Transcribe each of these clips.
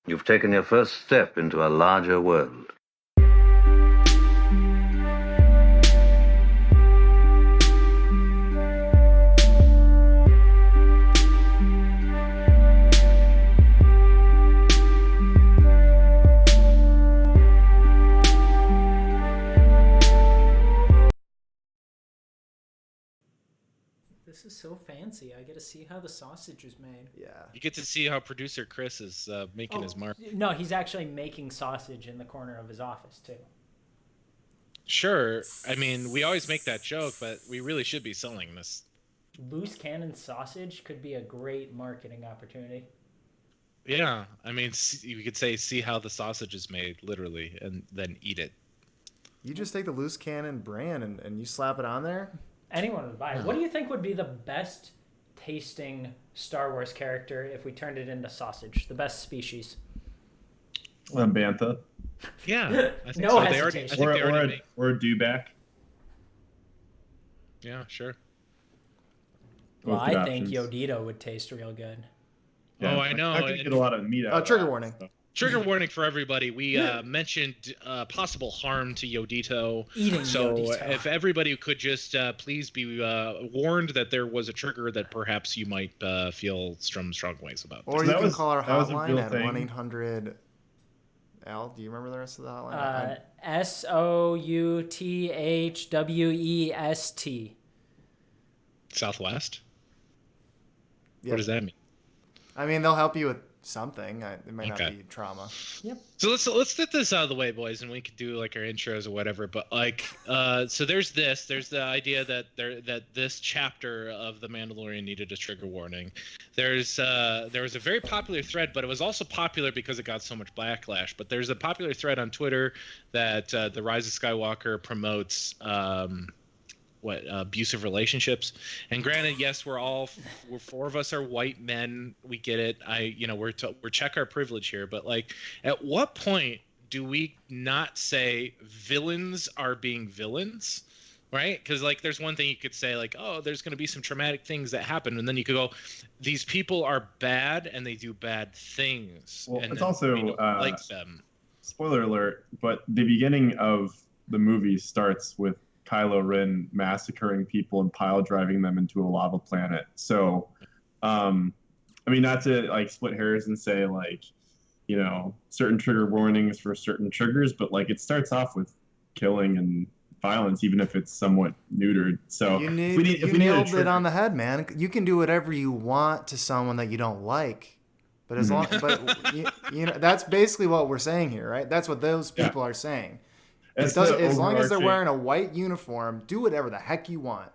You've taken your first step into a larger world. This is so fancy. I get to see how the sausage is made. Yeah. You get to see how producer Chris is making his mark. No, he's actually making sausage in the corner of his office, too. Sure. I mean, we always make that joke, but we really should be selling this. Loose cannon sausage could be a great marketing opportunity. Yeah. I mean, you could say, see how the sausage is made, literally, and then eat it. You just take the loose cannon brand and you slap it on there? Anyone would buy it. What do you think would be the best tasting Star Wars character if we turned it into sausage? The best species? Bantha. Yeah. I think No so. hesitation. Or a dewback. Yeah, sure. Well, Both good I think options. Yodito would taste real good. Yeah, I know. I could get a lot of meat out of Trigger that, warning. so. Trigger warning for everybody. We mentioned possible harm to Yodito. Eating so Yodito. If everybody could just please be warned that there was a trigger that perhaps you might feel some strong ways about. Or So you that can was- call our that was a hotline real at thing. 1-800... Al, do you remember the rest of the hotline? SOUTHWEST. Southwest? Yeah. What does that mean? I mean, they'll help you with something. It might Okay. not be trauma. So let's get this out of the way, boys, and we could do like our intros or whatever. But like, so there's the idea that this chapter of The Mandalorian needed a trigger warning. There was a very popular thread, but it was also popular because it got so much backlash. But there's a popular thread on Twitter that the Rise of Skywalker promotes. Abusive relationships. And granted, yes, we're four of us are white men. We get it. We're check our privilege here. But like, at what point do we not say villains are being villains? Right? Because like, there's one thing you could say like, oh, there's going to be some traumatic things that happen, and then you could go, these people are bad and they do bad things. Well, and it's then also we don't like them. Spoiler alert, but the beginning of the movie starts with Kylo Ren massacring people and pile driving them into a lava planet. So, I mean, not to like split hairs and say like, certain trigger warnings for certain triggers, but like it starts off with killing and violence, even if it's somewhat neutered. So You if we need a nailed it trigger- on the head, man. You can do whatever you want to someone that you don't like, but as long, that's basically what we're saying here, right? That's what those people are saying. As As long as they're overarching- wearing a white uniform, do whatever the heck you want.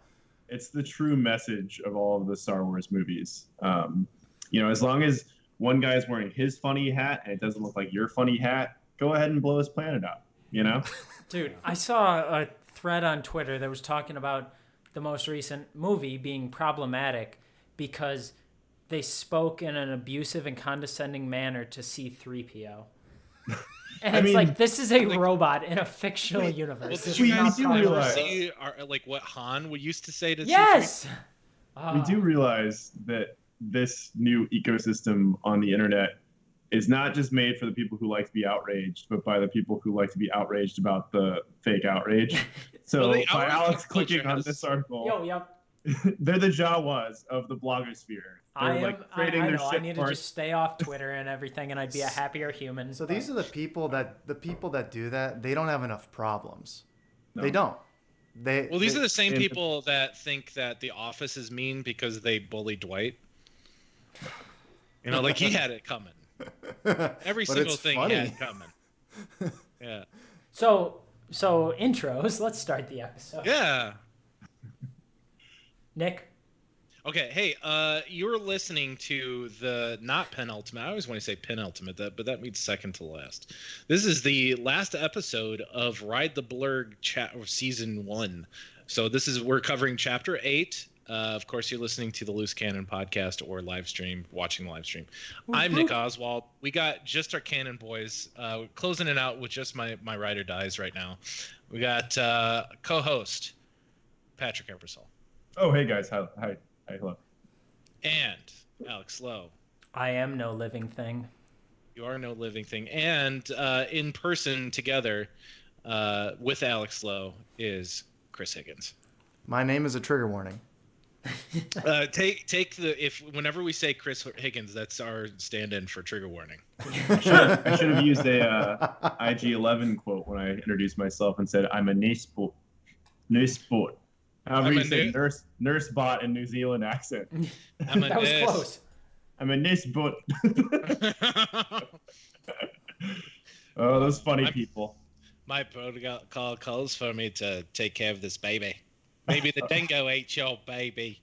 It's the true message of all of the Star Wars movies. As long as one guy's wearing his funny hat and it doesn't look like your funny hat, go ahead and blow his planet up, Dude, I saw a thread on Twitter that was talking about the most recent movie being problematic because they spoke in an abusive and condescending manner to C-3PO. And like, this is a robot in a fictional universe. Well, This did is you not guys ever problematic. see what Han used to say to Yes! We do realize that this new ecosystem on the internet is not just made for the people who like to be outraged, but by the people who like to be outraged about the fake outrage. So Well, the by outrage Alex culture clicking on has- this article, Yep. they're the Jawas of the blogosphere. They're creating I their know. I ship need to parts. just stay off Twitter and everything, and I'd be a happier human. So these are the people that do that. They don't have enough problems. No. They don't. These are the same people that think that The Office is mean because they bully Dwight. You know, like he had it coming. Every single thing he had coming. Yeah. So intros. Let's start the episode. Yeah. Nick. Okay, hey, you're listening to the not penultimate. I always want to say penultimate, but that means second to last. This is the last episode of Ride the Blurrg season 1. So we're covering chapter 8. Of course, you're listening to the Loose Cannon podcast or live stream, watching the live stream. I'm Nick Oswald. We got just our Cannon boys closing it out with just my ride or dies right now. We got co-host Patrick Ebersol. Oh, hey guys, hi, hello. And Alex Lowe. I am no living thing. You are no living thing. And in person together with Alex Lowe is Chris Higgins. My name is a trigger warning. Whenever we say Chris Higgins, that's our stand-in for trigger warning. I should have used a IG-11 quote when I introduced myself and said, I'm a nurse bot. However you say nurse bot in New Zealand accent. That was close. I'm a nurse bot. Oh, those funny people. My protocol calls for me to take care of this baby. Maybe the dingo ate your baby.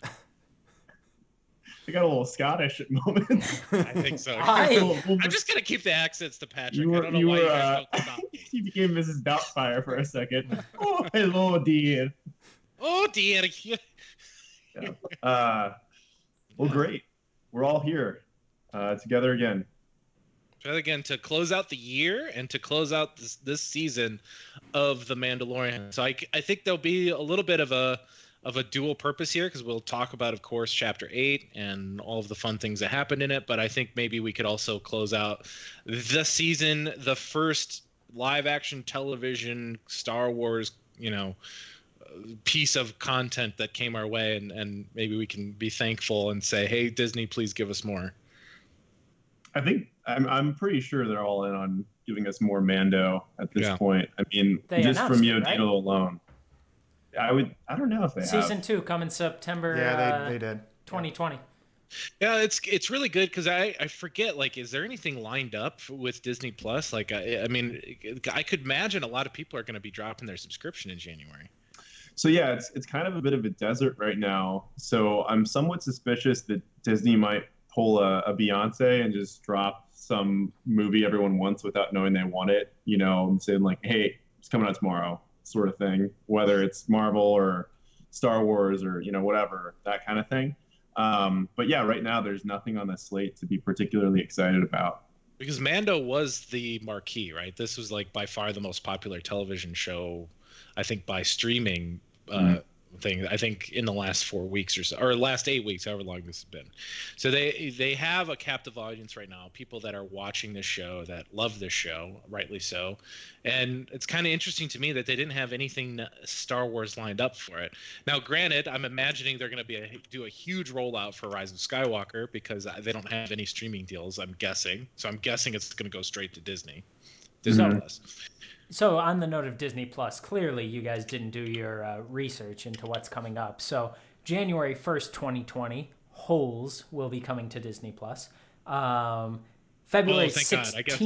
I got a little Scottish at moments. I think so. I'm just going to keep the accents to Patrick. I don't know why you guys don't stop me. You became Mrs. Doubtfire for a second. Oh, hello, dear. Oh, dear. Well, great. We're all here together again. To close out the year and to close out this season of The Mandalorian. So I think there'll be a little bit of a dual purpose here because we'll talk about, of course, Chapter 8 and all of the fun things that happened in it. But I think maybe we could also close out the season, the first live-action television Star Wars, piece of content that came our way, and maybe we can be thankful and say, hey, Disney, please give us more. I think I'm pretty sure they're all in on giving us more Mando at this point. I mean, they just from Yodito right? alone. I don't know if they Season 2 coming September. Yeah, they did. 2020. Yeah, it's really good because I forget, like, is there anything lined up with Disney Plus? Like, I mean, I could imagine a lot of people are going to be dropping their subscription in January. So yeah, it's kind of a bit of a desert right now. So I'm somewhat suspicious that Disney might pull a Beyonce and just drop some movie everyone wants without knowing they want it, and saying like, hey, it's coming out tomorrow, sort of thing, whether it's Marvel or Star Wars or, whatever, that kind of thing. But yeah, right now there's nothing on the slate to be particularly excited about. Because Mando was the marquee, right? This was like by far the most popular television show, I think, by streaming thing, I think, in the last 4 weeks or so, or last 8 weeks, however long this has been. So they have a captive audience right now, people that are watching this show, that love this show, rightly so. And it's kind of interesting to me that they didn't have anything Star Wars lined up for it. Now, granted, I'm imagining they're going to do a huge rollout for Rise of Skywalker because they don't have any streaming deals, I'm guessing. So I'm guessing it's going to go straight to Disney. Disney Plus. So on the note of Disney Plus, clearly you guys didn't do your research into what's coming up. So January 1st, 2020, Holes will be coming to Disney Plus. February 16th. God. I guess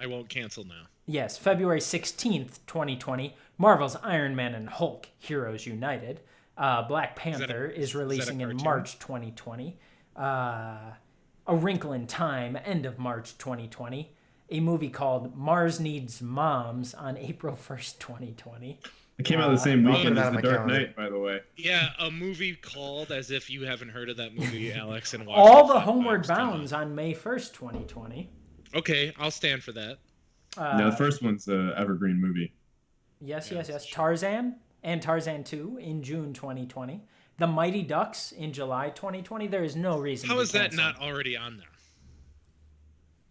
I won't cancel now. Yes, February 16th, 2020, Marvel's Iron Man and Hulk, Heroes United. Black Panther is releasing in March 2020. A Wrinkle in Time, end of March 2020. A movie called Mars Needs Moms on April 1st, 2020. It came out the same weekend as The Dark calendar. Knight, by the way. Yeah, a movie called, as if you haven't heard of that movie, Alex, and watched All the Homeward Bounds on May 1st, 2020. Okay, I'll stand for that. No, the first one's an evergreen movie. Yes. Tarzan and Tarzan 2 in June 2020. The Mighty Ducks in July 2020. There is no reason. How is that not already on there?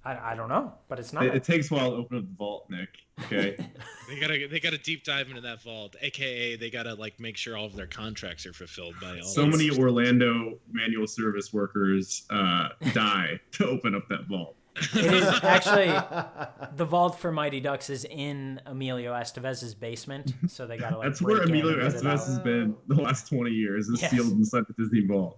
I don't know, but it's not. It takes a while to open up the vault, Nick. Okay. They gotta deep dive into that vault, aka they gotta like make sure all of their contracts are fulfilled by all. So many Orlando manual service workers die to open up that vault. It is actually the vault for Mighty Ducks is in Emilio Estevez's basement, so they gotta like. That's where break in Emilio and get it out. Estevez has been the last 20 years. Is Yes. sealed inside the Disney vault.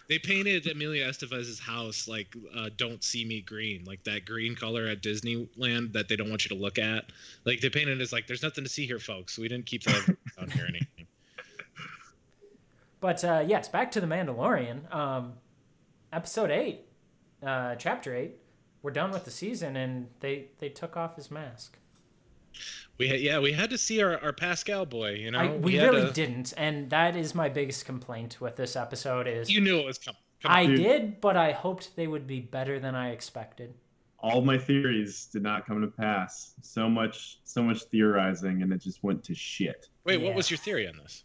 They painted Emilio Estevez's house like "Don't See Me Green," like that green color at Disneyland that they don't want you to look at. Like they painted it as like, "There's nothing to see here, folks." We didn't keep that on here or anything. But yes, back to the Mandalorian. Episode 8, Chapter 8. We're done with the season, and they took off his mask. We had to see our Pascal boy. You know, We really didn't, and that is my biggest complaint with this episode. Is You knew it was coming. I Dude. did, but I hoped they would be better than I expected. All my theories did not come to pass. So much theorizing, and it just went to shit. Wait, Yeah. what was your theory on this?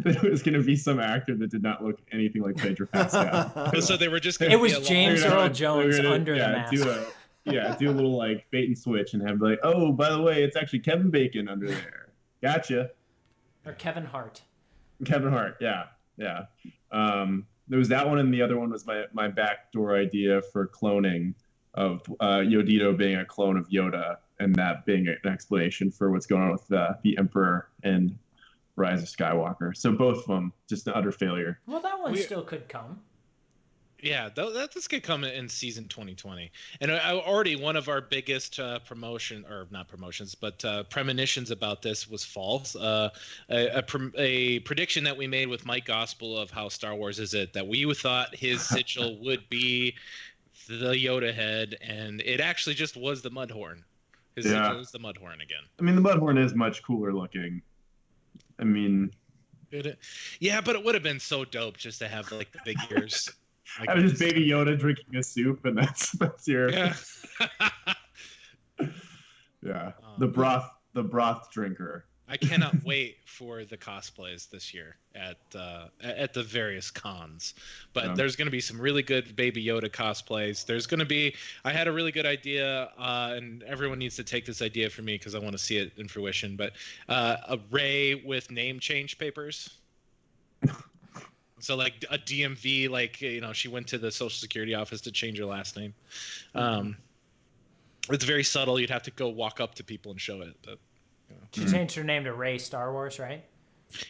That it was going to be some actor that did not look anything like Pedro Pascal. So they were just. It gonna was be a James long- Earl Jones under the mask. Do a little like bait and switch and have like, oh, by the way, it's actually Kevin Bacon under there. Gotcha. Or Kevin Hart. Kevin Hart, yeah. There was that one, and the other one was my backdoor idea for cloning of Yodito being a clone of Yoda, and that being an explanation for what's going on with the Emperor and Rise of Skywalker. So both of them just an utter failure. Well, that one still could come. Yeah, that's gonna come in season 2020, and already one of our biggest premonitions about this was false. A prediction that we made with Mike Gospel of how Star Wars is it, that we thought his sigil would be the Yoda head, and it actually just was the Mudhorn. His sigil is the Mudhorn again. I mean, the Mudhorn is much cooler looking. I mean, yeah, but it would have been so dope just to have like the big ears. Like I was just Baby Yoda drinking a soup, and that's your yeah. the broth drinker. I cannot wait for the cosplays this year at the various cons. But there's going to be some really good Baby Yoda cosplays. There's going to be. I had a really good idea, and everyone needs to take this idea from me because I want to see it in fruition. But a Rey with name change papers. So like a DMV, like, you know, she went to the Social Security office to change her last name. It's very subtle. You'd have to go walk up to people and show it. But, you know. She changed her name to Rey Star Wars, right?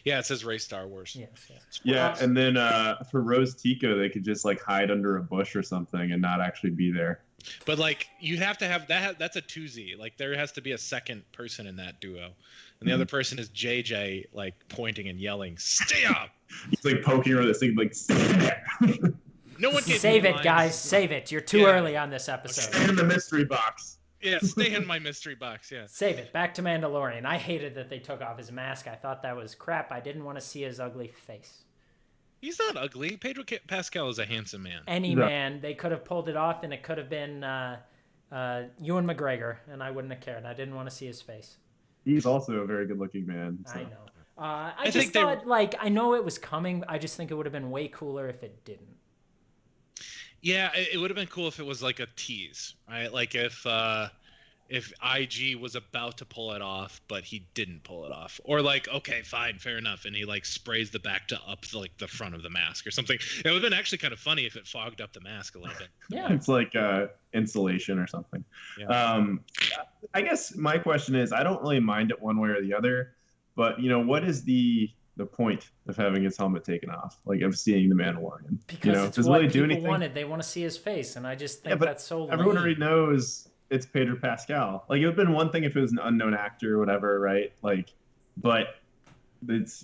Yeah, it says Rey Star Wars. Yes. Yeah, and then for Rose Tico, they could just like hide under a bush or something and not actually be there. But like you have to have that. That's a 2Z. Like there has to be a second person in that duo, and the other person is JJ, like pointing and yelling, "Stay up!" He's like poking her this thing, like No one gave Save me it, lines. guys. Save it. You're too early on this episode. stay in the mystery box. Yeah, stay in my mystery box. Yeah. Save it. Back to Mandalorian. I hated that they took off his mask. I thought that was crap. I didn't want to see his ugly face. He's not ugly. Pedro Pascal is a handsome man. Any man. They could have pulled it off, and it could have been Ewan McGregor, and I wouldn't have cared. I didn't want to see his face. He's also a very good-looking man. So. I know. I think just they- thought, like, I know it was coming. I just think it would have been way cooler if it didn't. Yeah, it would have been cool if it was like a tease, right? Like if IG was about to pull it off, but he didn't pull it off, or like, okay, fine, fair enough, and he like sprays the back to up like the front of the mask or something. It would have been actually kind of funny if it fogged up the mask a little bit. Yeah. It's like insulation or something. Yeah. I guess my question is, I don't really mind it one way or the other, but you know, what is the point of having his helmet taken off, like of seeing the Mandalorian? Because you know, it's does it what really do people anything? wanted. They want to see his face, and I just think but that's so everyone lame. already knows it's Pedro Pascal. Like it would have been one thing if it was an unknown actor or whatever, right? Like, but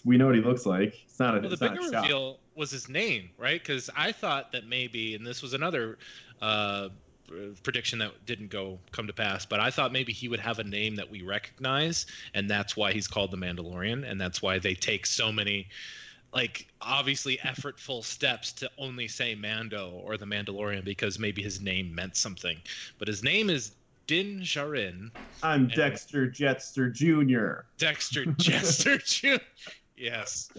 we know what he looks like. It's not a. Well, the it's not bigger a shock. reveal was his name, right? Because I thought that maybe, and this was another prediction that didn't come to pass, but I thought maybe he would have a name that we recognize, and that's why he's called the Mandalorian, and that's why they take so many, like, obviously effortful steps to only say Mando or the Mandalorian, because maybe his name meant something. But his name is Din Djarin. I'm Dexter Jetster Jr. Dexter Jester Jr. Yes,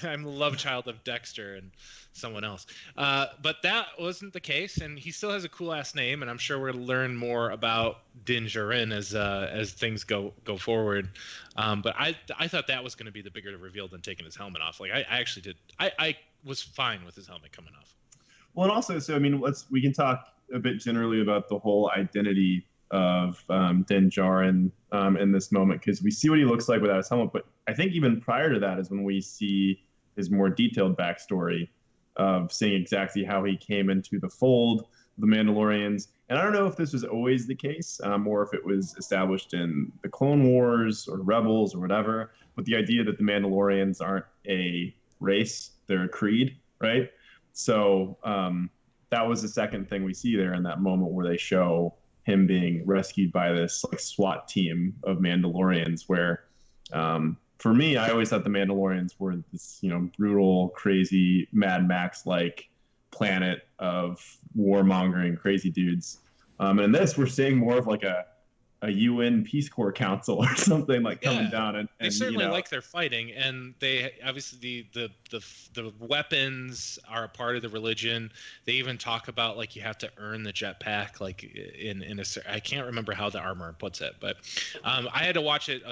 I'm the love child of Dexter and someone else. But that wasn't the case, and he still has a cool ass name, and I'm sure we're gonna learn more about Din Djarin as things go forward. But I thought that was gonna be the bigger reveal than taking his helmet off. Like I actually did. I was fine with his helmet coming off. Well, and also, so I mean, we can talk a bit generally about the whole identity of Din Djarin in this moment, because we see what he looks like without his helmet. But I think even prior to that is when we see his more detailed backstory of seeing exactly how he came into the fold of the Mandalorians. And I don't know if this was always the case, or if it was established in the Clone Wars or Rebels or whatever. But the idea that the Mandalorians aren't a race, they're a creed, right? So that was the second thing we see there in that moment where they show him being rescued by this like SWAT team of Mandalorians, where for me, I always thought the Mandalorians were this, brutal, crazy Mad Max like planet of warmongering crazy dudes. And in this, we're seeing more of like a UN Peace Corps Council or something like coming down, and they certainly like their fighting, and they obviously the weapons are a part of the religion. They even talk about like you have to earn the jetpack, like in I can't remember how the armor puts it, but I had to watch it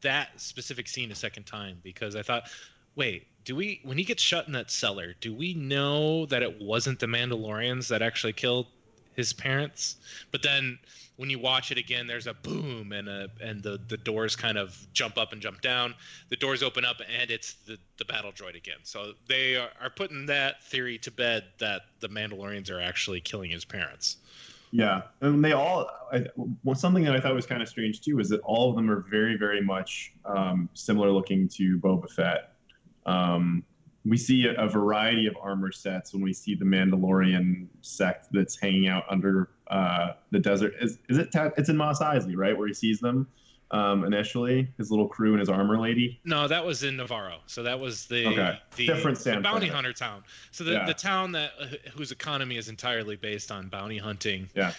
that specific scene a second time because I thought, wait, when he gets shut in that cellar, do we know that it wasn't the Mandalorians that actually killed his parents? But then when you watch it again, there's a boom and the doors kind of jump up and jump down. The doors open up and it's the battle droid again. So they are putting that theory to bed that the Mandalorians are actually killing his parents. Yeah, and they all. Something that I thought was kind of strange too is that all of them are very, very much similar looking to Boba Fett. We see a variety of armor sets when we see the Mandalorian sect that's hanging out under the desert. Is it? It's in Mos Eisley, right, where he sees them initially, his little crew and his armor lady. No, that was in Navarro. So that was the different bounty hunter town. So the town that whose economy is entirely based on bounty hunting. Yeah.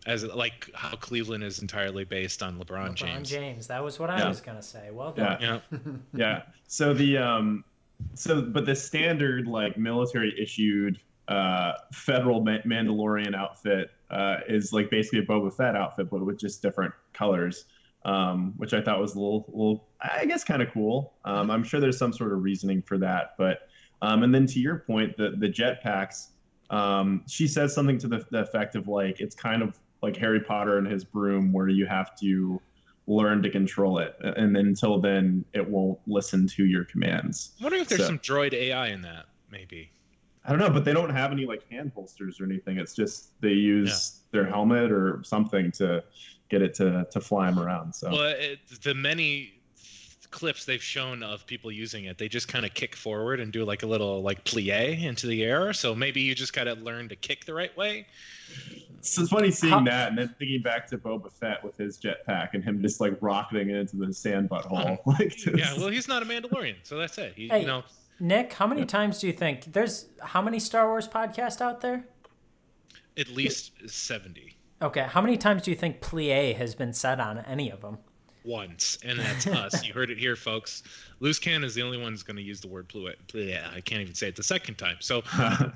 As like how Cleveland is entirely based on LeBron James. That was what I was gonna say. Well done. Yeah. Yeah. So but the standard like military issued federal Mandalorian outfit is like basically a Boba Fett outfit, but with just different colors, which I thought was a little I guess kind of cool. I'm sure there's some sort of reasoning for that, but and then to your point, the jetpacks. She says something to the effect of like it's kind of like Harry Potter and his broom, where you have to learn to control it, and until then it won't listen to your commands. I wonder if there's some droid AI in that, maybe. I don't know, but they don't have any like hand holsters or anything. It's just they use their helmet or something to get it to fly them around. So the many clips they've shown of people using it, they just kind of kick forward and do like a little like plie into the air. So maybe you just gotta learn to kick the right way. So it's funny seeing that and then thinking back to Boba Fett with his jetpack and him just like rocketing it into the sand butthole. Well, he's not a Mandalorian, so that's it. Nick, how many times do you think how many Star Wars podcasts out there? At least 70. Okay, how many times do you think plie has been said on any of them? Once, and that's us. You heard it here, folks. Loose Cannon is the only one who's going to use the word plie. I can't even say it the second time. So, I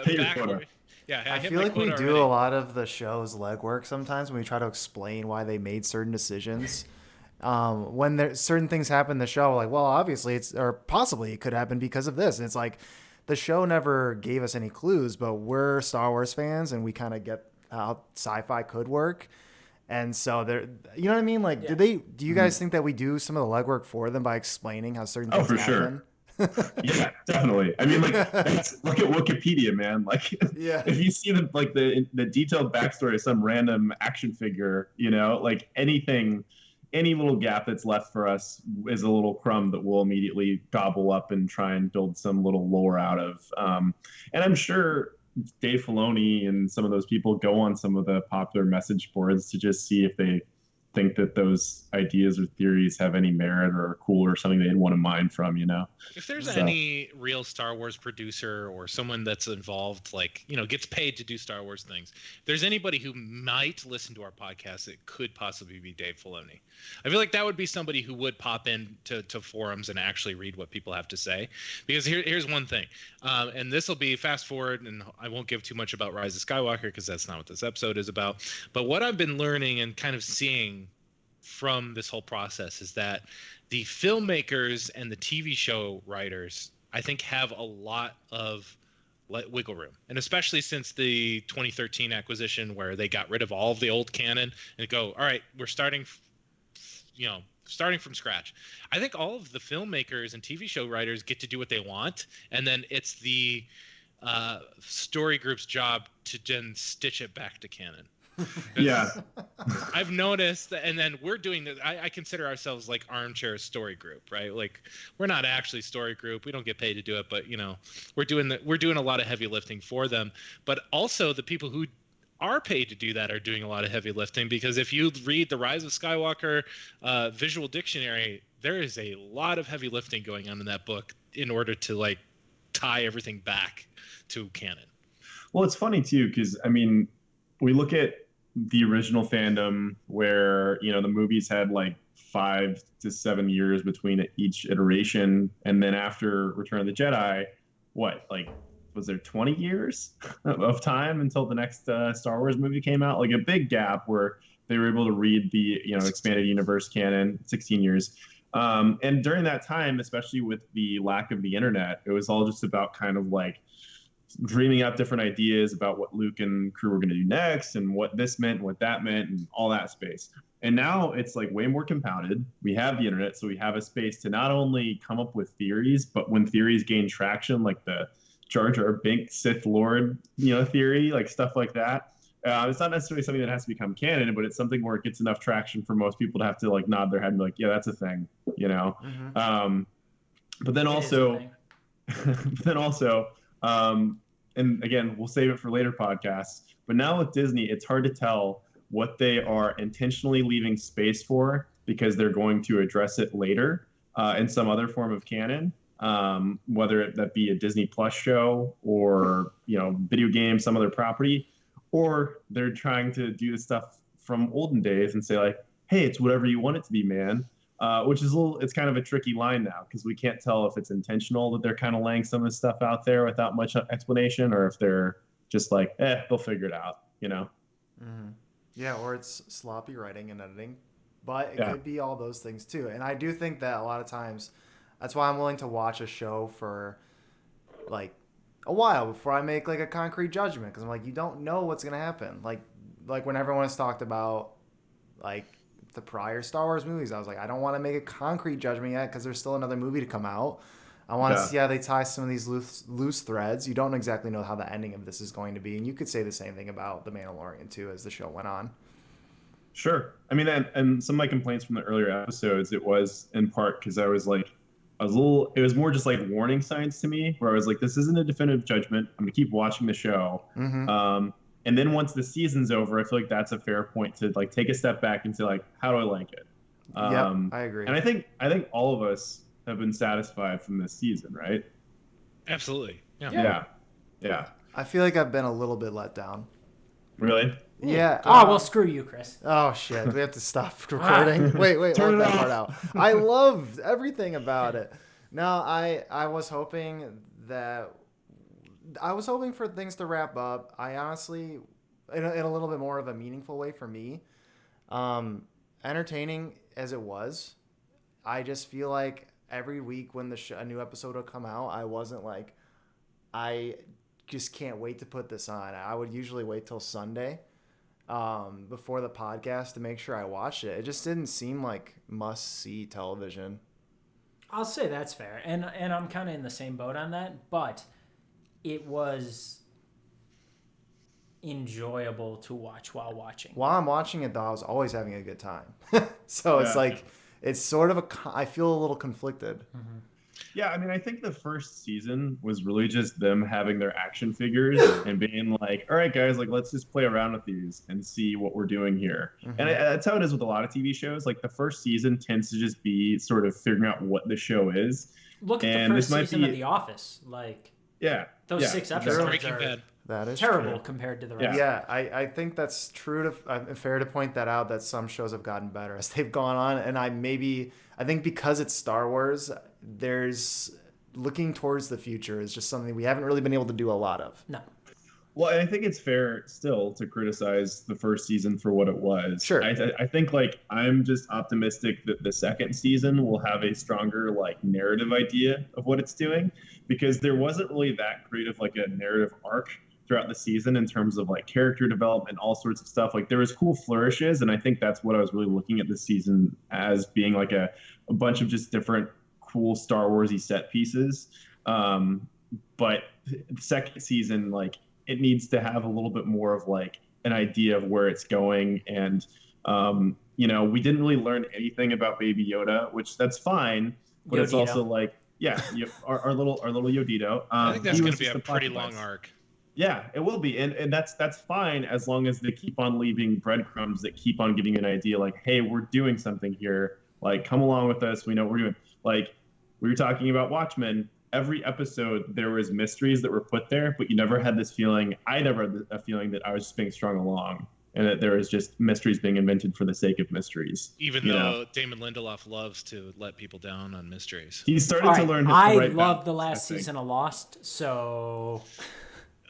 feel like we do a lot of the show's legwork sometimes when we try to explain why they made certain decisions. When there certain things happen in the show, like, well, obviously possibly it could happen because of this. And it's like the show never gave us any clues, but we're Star Wars fans and we kind of get how sci-fi could work. And so you know what I mean? Like, do you guys think that we do some of the legwork for them by explaining how certain things happen? Sure. Yeah, definitely. I mean, like, look at Wikipedia, man. Like, if you see the detailed backstory of some random action figure, like any little gap that's left for us is a little crumb that we'll immediately gobble up and try and build some little lore out of. And I'm sure Dave Filoni and some of those people go on some of the popular message boards to just see if they think that those ideas or theories have any merit or are cool or something they'd want to mine from, you know? If there's So, any real Star Wars producer or someone that's involved, like, gets paid to do Star Wars things, if there's anybody who might listen to our podcast, it could possibly be Dave Filoni. I feel like that would be somebody who would pop in to forums and actually read what people have to say. Because here's one thing, and this will be fast forward, and I won't give too much about Rise of Skywalker because that's not what this episode is about. But what I've been learning and kind of seeing from this whole process is that the filmmakers and the TV show writers, I think, have a lot of wiggle room, and especially since the 2013 acquisition where they got rid of all of the old canon and go, all right, we're starting from scratch. I think all of the filmmakers and TV show writers get to do what they want, and then it's the story group's job to then stitch it back to canon. yeah. I've noticed that, and then we're doing that. I consider ourselves like armchair story group, right? Like, we're not actually story group. We don't get paid to do it, but we're doing a lot of heavy lifting for them. But also the people who are paid to do that are doing a lot of heavy lifting, because if you read the Rise of Skywalker visual dictionary, there is a lot of heavy lifting going on in that book in order to like tie everything back to canon. Well, it's funny too, because I mean, we look at the original fandom where, the movies had like 5 to 7 years between each iteration. And then after Return of the Jedi, was there 20 years of time until the next Star Wars movie came out? Like a big gap where they were able to read the, expanded universe canon, 16 years. And during that time, especially with the lack of the internet, it was all just about kind of like dreaming up different ideas about what Luke and crew were going to do next and what this meant and what that meant and all that space. And now it's like way more compounded. We have the internet, so we have a space to not only come up with theories, but when theories gain traction, like the Jar Jar Binks Sith Lord, theory, like stuff like that. It's not necessarily something that has to become canon, but it's something where it gets enough traction for most people to have to like nod their head and be like, yeah, that's a thing, Mm-hmm. But then also, and again, we'll save it for later podcasts. But now with Disney, it's hard to tell what they are intentionally leaving space for because they're going to address it later in some other form of canon, whether that be a Disney Plus show or video game, some other property, or they're trying to do the stuff from olden days and say like, hey, it's whatever you want it to be, man. Which is it's kind of a tricky line now because we can't tell if it's intentional that they're kind of laying some of this stuff out there without much explanation, or if they're just like, they'll figure it out, Mm-hmm. Yeah, or it's sloppy writing and editing, but it could be all those things too. And I do think that a lot of times, that's why I'm willing to watch a show for like a while before I make like a concrete judgment, because I'm like, you don't know what's gonna happen. Like when everyone has talked about like the prior Star Wars movies, I was like, I don't want to make a concrete judgment yet because there's still another movie to come out. I want to see how they tie some of these loose threads. You don't exactly know how the ending of this is going to be, and you could say the same thing about The Mandalorian too as the show went on. Sure. I mean, and some of my complaints from the earlier episodes, it was in part because it was more just like warning signs to me where I was like, this isn't a definitive judgment. I'm gonna keep watching the show. Mm-hmm. And then once the season's over, I feel like that's a fair point to like take a step back and say like, how do I like it? Yeah, I agree. And I think all of us have been satisfied from this season, right? Absolutely. Yeah. I feel like I've been a little bit let down. Really? Yeah. Oh, well, screw you, Chris. Oh, shit. We have to stop recording. Wait, Turn let it that off. part out. I loved everything about it. No, I was hoping for things to wrap up. I honestly, in a little bit more of a meaningful way for me, entertaining as it was, I just feel like every week when a new episode would come out, I wasn't like, I just can't wait to put this on. I would usually wait till Sunday before the podcast to make sure I watched it. It just didn't seem like must-see television. I'll say that's fair, and I'm kind of in the same boat on that, but it was enjoyable to watch while watching. While I'm watching it, though, I was always having a good time. So it's like, it's sort of I feel a little conflicted. Mm-hmm. Yeah, I mean, I think the first season was really just them having their action figures and being like, all right, guys, like, let's just play around with these and see what we're doing here. And that's how it is with a lot of TV shows. Like, the first season tends to just be sort of figuring out what the show is. Look at the first season of The Office. Like, those 6 episodes Breaking are Bad. That is terrible true. compared to the rest. Yeah, I think that's true. Fair to point that out, that some shows have gotten better as they've gone on. And I think because it's Star Wars, there's looking towards the future is just something we haven't really been able to do a lot of. No. Well, and I think it's fair still to criticize the first season for what it was. Sure. I think, like, I'm just optimistic that the second season will have a stronger, like, narrative idea of what it's doing, because there wasn't really that great of, like, a narrative arc throughout the season in terms of, like, character development, all sorts of stuff. Like, there was cool flourishes, and I think that's what I was really looking at this season as, being like a bunch of just different cool Star Wars-y set pieces. But the second season, like, it needs to have a little bit more of, like, an idea of where it's going. And, you know, we didn't really learn anything about Baby Yoda, which that's fine, but Yodito. it's also like, our little Yodito. I think that's he going was to be just a pretty plot long device. arc. Yeah, it will be, and that's fine as long as they keep on leaving breadcrumbs that keep on giving an idea, like, hey, we're doing something here. Like, come along with us. We know what we're doing. Like, we were talking about Watchmen. Every episode there was mysteries that were put there, but you never had this feeling. I never had a feeling that I was just being strung along, and that there was just mysteries being invented for the sake of mysteries. Even though Damon Lindelof loves to let people down on mysteries. He's starting All to right, learn. I right loved the last season of Lost, so.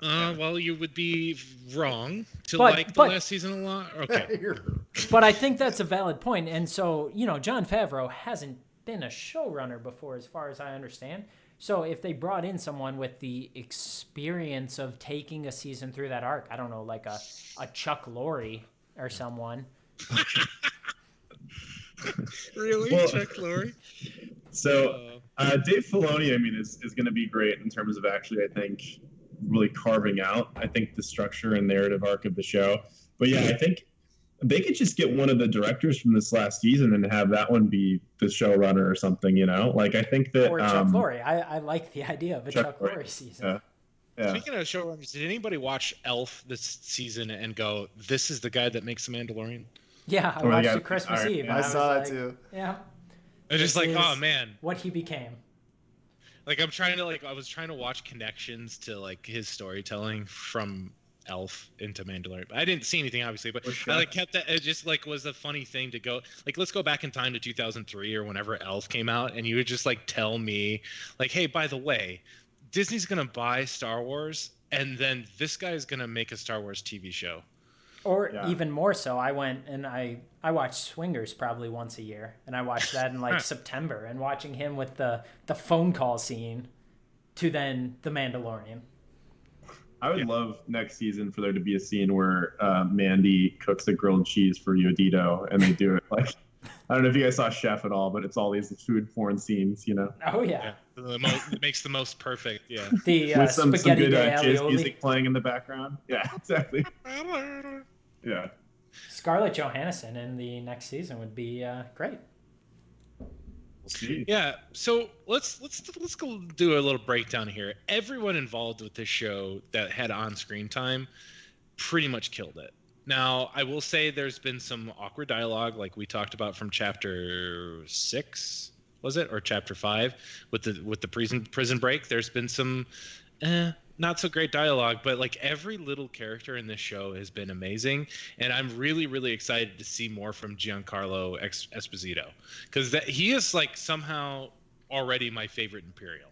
Well, you would be wrong to But- like the but- last season a lot. Okay. But I think that's a valid point. And so, you know, Jon Favreau hasn't been a showrunner before, as far as I understand. So if they brought in someone with the experience of taking a season through that arc, I don't know, like a Chuck Lorre or someone. Really? Well- Chuck Lorre? So Dave Filoni, I mean, is going to be great in terms of actually, I think, really carving out, I think, the structure and narrative arc of the show. But yeah, I think they could just get one of the directors from this last season and have that one be the showrunner or something, you know? Like, I think that... Or Chuck Lorre. I like the idea of a Chuck Lorre season. Yeah. Speaking of showrunners, did anybody watch Elf this season and go, this is the guy that makes The Mandalorian? Yeah, I Oh, watched yeah. it Christmas All right. Eve. Yeah, and I saw was that like, too. Yeah. I was just This like, is oh, man. What he became. Like, I was trying to watch connections to, like, his storytelling from Elf into Mandalorian. I didn't see anything, obviously, but I, like, kept that. It just, like, was a funny thing to go, like, let's go back in time to 2003 or whenever Elf came out, and you would just, like, tell me, like, hey, by the way, Disney's going to buy Star Wars, and then this guy's going to make a Star Wars TV show. Or even more so, I went and I watched Swingers probably once a year, and I watched that in like September, and watching him with the phone call scene to then The Mandalorian. I would love next season for there to be a scene where Mandy cooks a grilled cheese for Yodito, and they do it like, I don't know if you guys saw Chef at all, but it's all these food porn scenes, you know? Oh yeah. It makes the most perfect, yeah. The With some spaghetti good de jazz alioli. music playing in the background. Yeah, exactly. Yeah. Scarlett Johansson in the next season would be great. We'll see. Yeah, so let's go do a little breakdown here. Everyone involved with this show that had on-screen time pretty much killed it. Now, I will say there's been some awkward dialogue, like we talked about from chapter 6, was it, or chapter 5, with the prison break. There's been some not so great dialogue, but like every little character in this show has been amazing, and I'm really, really excited to see more from Giancarlo Esposito, because he is like somehow already my favorite Imperial.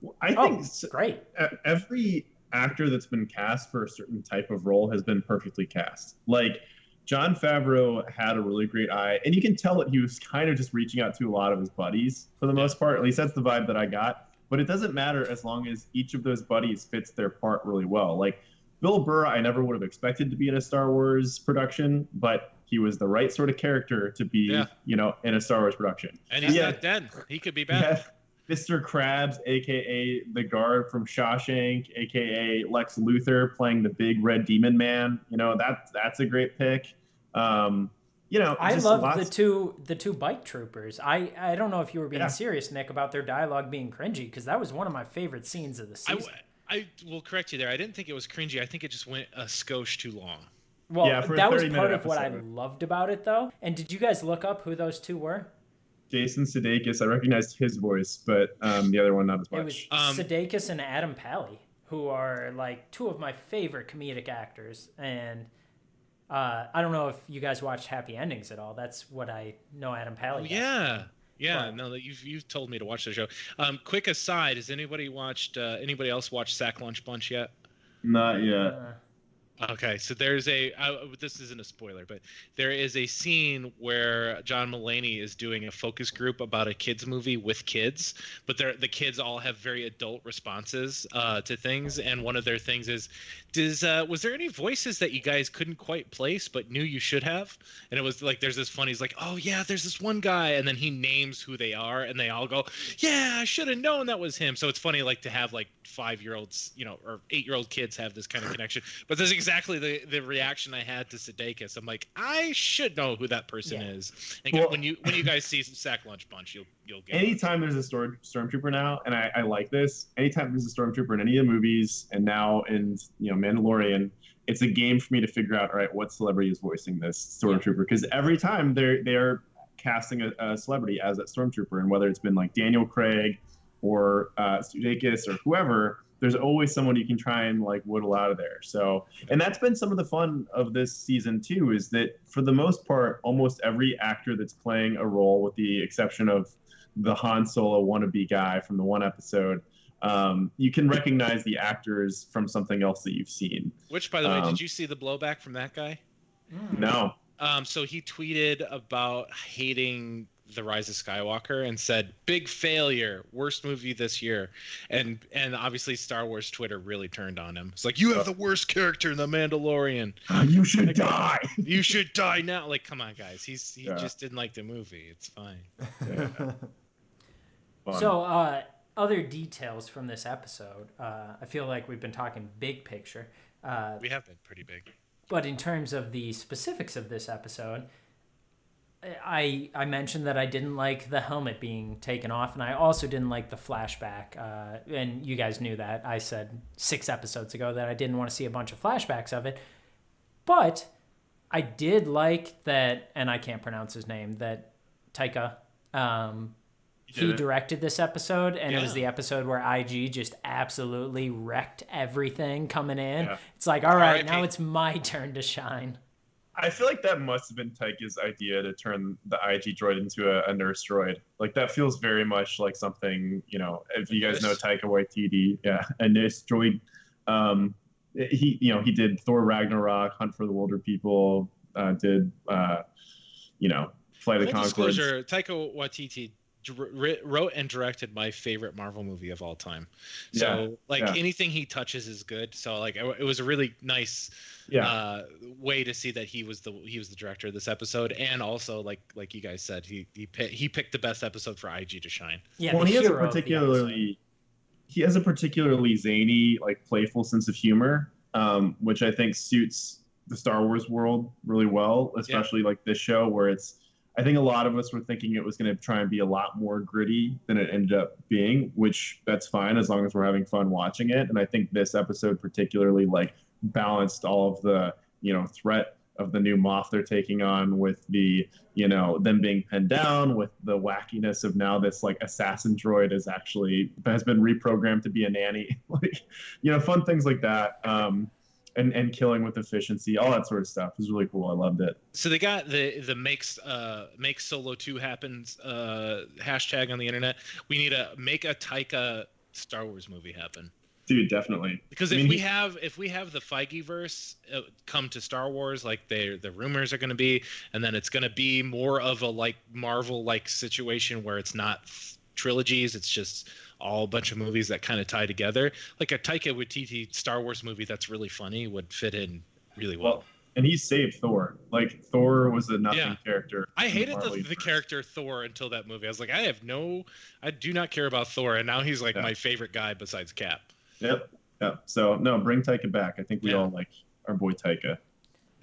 Well, I think great. Every actor that's been cast for a certain type of role has been perfectly cast. Like, Jon Favreau had a really great eye, and you can tell that he was kind of just reaching out to a lot of his buddies for the most part. At least that's the vibe that I got. But it doesn't matter as long as each of those buddies fits their part really well. Like, Bill Burr, I never would have expected to be in a Star Wars production, but he was the right sort of character to be, you know, in a Star Wars production. And he's not dead. He could be back. Mr. Krabs, a.k.a. the guard from Shawshank, a.k.a. Lex Luthor playing the big red demon man. You know, that's a great pick. I just love lots. the two bike troopers. I don't know if you were being Yeah. serious, Nick, about their dialogue being cringy, because that was one of my favorite scenes of the I, season. I will correct you there. I didn't think it was cringy. I think it just went a skosh too long. Well, Yeah, for a that was 30-minute part of what I episode. loved about it, though. And did you guys look up who those two were? Jason Sudeikis, I recognized his voice, but the other one not as much. It was Sudeikis and Adam Pally, who are like two of my favorite comedic actors. And I don't know if you guys watched Happy Endings at all. That's what I know Adam Pally. Oh, has. yeah. But- No, that you've told me to watch the show. Quick aside: has anybody else watched Sack Lunch Bunch yet? Not yet. Okay, so there's this isn't a spoiler, but there is a scene where John Mulaney is doing a focus group about a kids movie with kids, but the kids all have very adult responses to things, and one of their things is, was there any voices that you guys couldn't quite place but knew you should have? And it was like there's this funny, he's like, oh yeah, there's this one guy, and then he names who they are, and they all go, yeah, I should have known that was him. So it's funny like to have like 5-year-olds, or 8-year-old kids have this kind of connection, but there's exactly the reaction I had to Sudeikis. I'm like, I should know who that person is. And Well- when you guys see Sack Lunch Bunch, you'll get it. Anytime there's a stormtrooper now, and I like this, anytime there's a stormtrooper in any of the movies, and now in Mandalorian, it's a game for me to figure out, all right, what celebrity is voicing this stormtrooper? Because every time they're casting a celebrity as that stormtrooper, and whether it's been like Daniel Craig or Sudeikis or whoever, there's always someone you can try and like whittle out of there. So, and that's been some of the fun of this season too, is that for the most part, almost every actor that's playing a role, with the exception of the Han Solo wannabe guy from the one episode, you can recognize the actors from something else that you've seen. Which, by the way, did you see the blowback from that guy? No. So he tweeted about hating The Rise of Skywalker and said, "Big failure, worst movie this year," and obviously Star Wars Twitter really turned on him. It's like, you have the worst character in The Mandalorian. You should die. You should die now. Like, come on, guys. He just didn't like the movie. It's fine. Fun. So, other details from this episode. I feel like we've been talking big picture. We have been pretty big. But in terms of the specifics of this episode, I mentioned that I didn't like the helmet being taken off, and I also didn't like the flashback. And you guys knew that. I said 6 episodes ago that I didn't want to see a bunch of flashbacks of it. But I did like that, and I can't pronounce his name, that Taika, he directed this episode, and it was the episode where IG just absolutely wrecked everything coming in. Yeah. It's like, all right, R.I.P. now it's my turn to shine. I feel like that must have been Taika's idea to turn the IG droid into a nurse droid. Like, that feels very much like something, if you guys know Taika Waititi, a nurse droid. He did Thor Ragnarok, Hunt for the Wilder People, did Flight of Full Conchords. disclosure, Taika Waititi wrote and directed my favorite Marvel movie of all time. So anything he touches is good. So like it was a really nice way to see that he was the director of this episode, and also like you guys said, he picked the best episode for IG to shine. Yeah, Well, the he has hero of the episode. he has a particularly zany, like playful sense of humor, which I think suits the Star Wars world really well, especially like this show where I think a lot of us were thinking it was going to try and be a lot more gritty than it ended up being, which that's fine as long as we're having fun watching it. And I think this episode particularly like balanced all of the, threat of the new Moff they're taking on with the, them being pinned down, with the wackiness of now this like assassin droid has been reprogrammed to be a nanny, fun things like that. And killing with efficiency, all that sort of stuff is really cool. I loved it. So they got the makes Solo 2 happens hashtag on the internet. We need to make a Taika Star Wars movie happen. Dude, definitely. Because if we have the Feige-verse come to Star Wars, like the rumors are going to be, and then it's going to be more of a like Marvel like situation where it's not trilogies, it's just all a bunch of movies that kind of tie together. Like a Taika Waititi Star Wars movie that's really funny would fit in really well. And he saved Thor. Like, Thor was a nothing character. I hated the character Thor until that movie. I was like, I do not care about Thor, and now he's like my favorite guy besides Cap. Yep. So no, bring Taika back. I think we all like our boy Taika.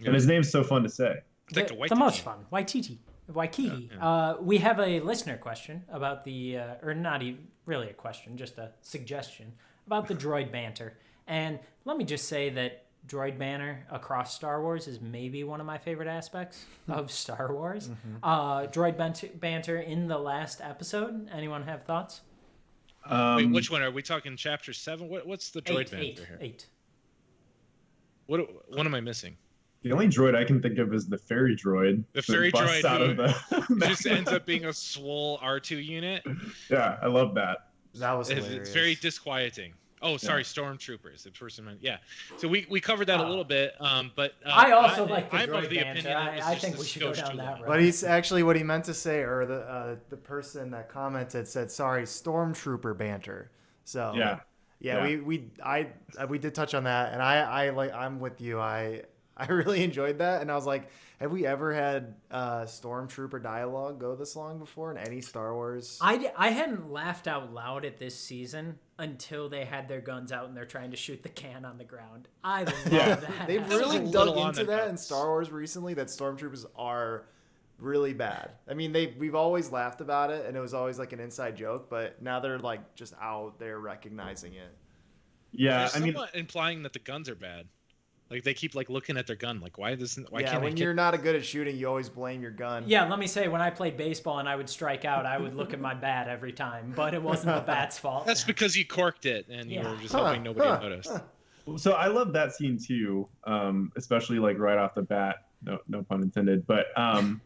And his name's so fun to say. Like the most fun. Waikiki. Yeah. We have a listener question about the, or not even really a question, just a suggestion about the droid banter. And let me just say that droid banter across Star Wars is maybe one of my favorite aspects of Star Wars. Droid banter in the last episode. Anyone have thoughts? Wait, which one are we talking? Chapter 7? What's the droid banter here? 8. What am I missing? The only droid I can think of is the fairy droid. The fairy droid out of the just ends up being a swole R2 unit. Yeah, I love that. That was hilarious. It's very disquieting. Oh, sorry, stormtroopers. The person meant, yeah. So we covered that a little bit, but I also like the I'm droid of the banter. opinion that I think we should go down that road. But he's actually what he meant to say, or the person that commented said, "Sorry, stormtrooper banter." So yeah. We did touch on that, and I'm with you. I really enjoyed that, and I was like, have we ever had stormtrooper dialogue go this long before in any Star Wars? I hadn't laughed out loud at this season until they had their guns out and they're trying to shoot the can on the ground. I love that. They've really dug into that in Star Wars recently, that stormtroopers are really bad. I mean, we've always laughed about it, and it was always like an inside joke, but now they're like just out there recognizing it. Yeah, They're somewhat implying that the guns are bad. Like they keep like looking at their gun, like why can't when you're not good at shooting, you always blame your gun. Yeah, let me say, when I played baseball and I would strike out, I would look at my bat every time, but it wasn't the bat's fault. That's because you corked it and you were just hoping nobody noticed. So I love that scene too, especially like right off the bat. No pun intended. But I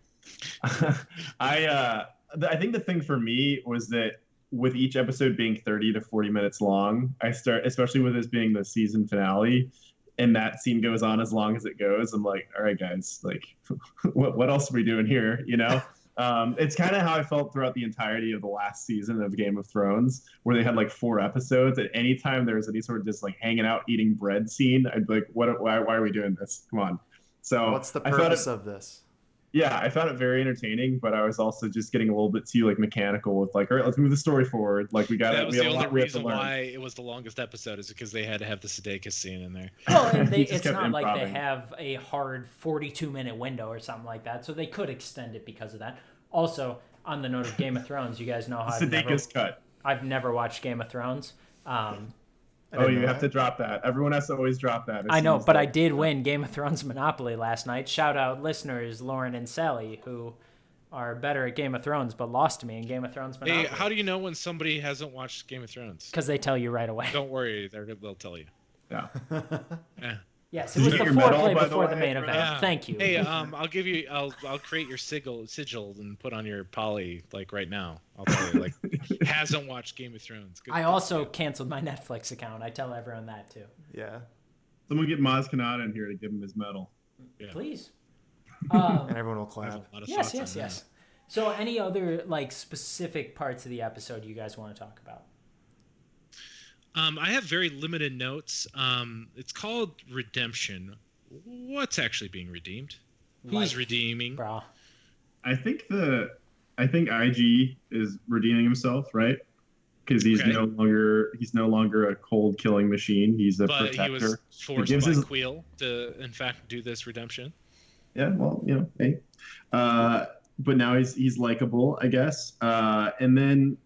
think the thing for me was that with each episode being 30 to 40 minutes long, especially with this being the season finale, and that scene goes on as long as it goes, I'm like, all right, guys, like, what else are we doing here? You know, it's kind of how I felt throughout the entirety of the last season of Game of Thrones, where they had like 4 episodes. At any time there was any sort of just like hanging out, eating bread scene, I'd be like, why are we doing this? Come on. So what's the purpose of this? Yeah, I found it very entertaining, but I was also just getting a little bit too like mechanical with like, all right, let's move the story forward. Like we got that it. was the only reason why it was the longest episode, is because they had to have the Sudeikis scene in there. Well, and it's not like they have a hard 42-minute window or something like that, so they could extend it because of that. Also, on the note of Game of Thrones, you guys know how I've never watched Game of Thrones. You have to drop that. Everyone has to always drop that. I know, but I did win Game of Thrones Monopoly last night. Shout out listeners Lauren and Sally, who are better at Game of Thrones but lost to me in Game of Thrones Monopoly. Hey, how do you know when somebody hasn't watched Game of Thrones? Because they tell you right away. Don't worry, they'll tell you. Yeah. Yeah. Yes, it was the foreplay before the main event. Yeah. Thank you. Hey, I'll create your sigil and put on your poly like right now. I'll tell you, like, hasn't watched Game of Thrones. Good. I also canceled my Netflix account. I tell everyone that too. Yeah. Someone get Maz Kanata in here to give him his medal. Yeah. Please. And everyone will clap. Yes. So, any other like specific parts of the episode you guys want to talk about? I have very limited notes. It's called Redemption. What's actually being redeemed? Who's redeeming? Bro. I think IG is redeeming himself, right? Because he's no longer a cold killing machine. He's a protector. He was forced by Queel to, in fact, do this redemption. Yeah, well, hey. But now he's likable, I guess. And then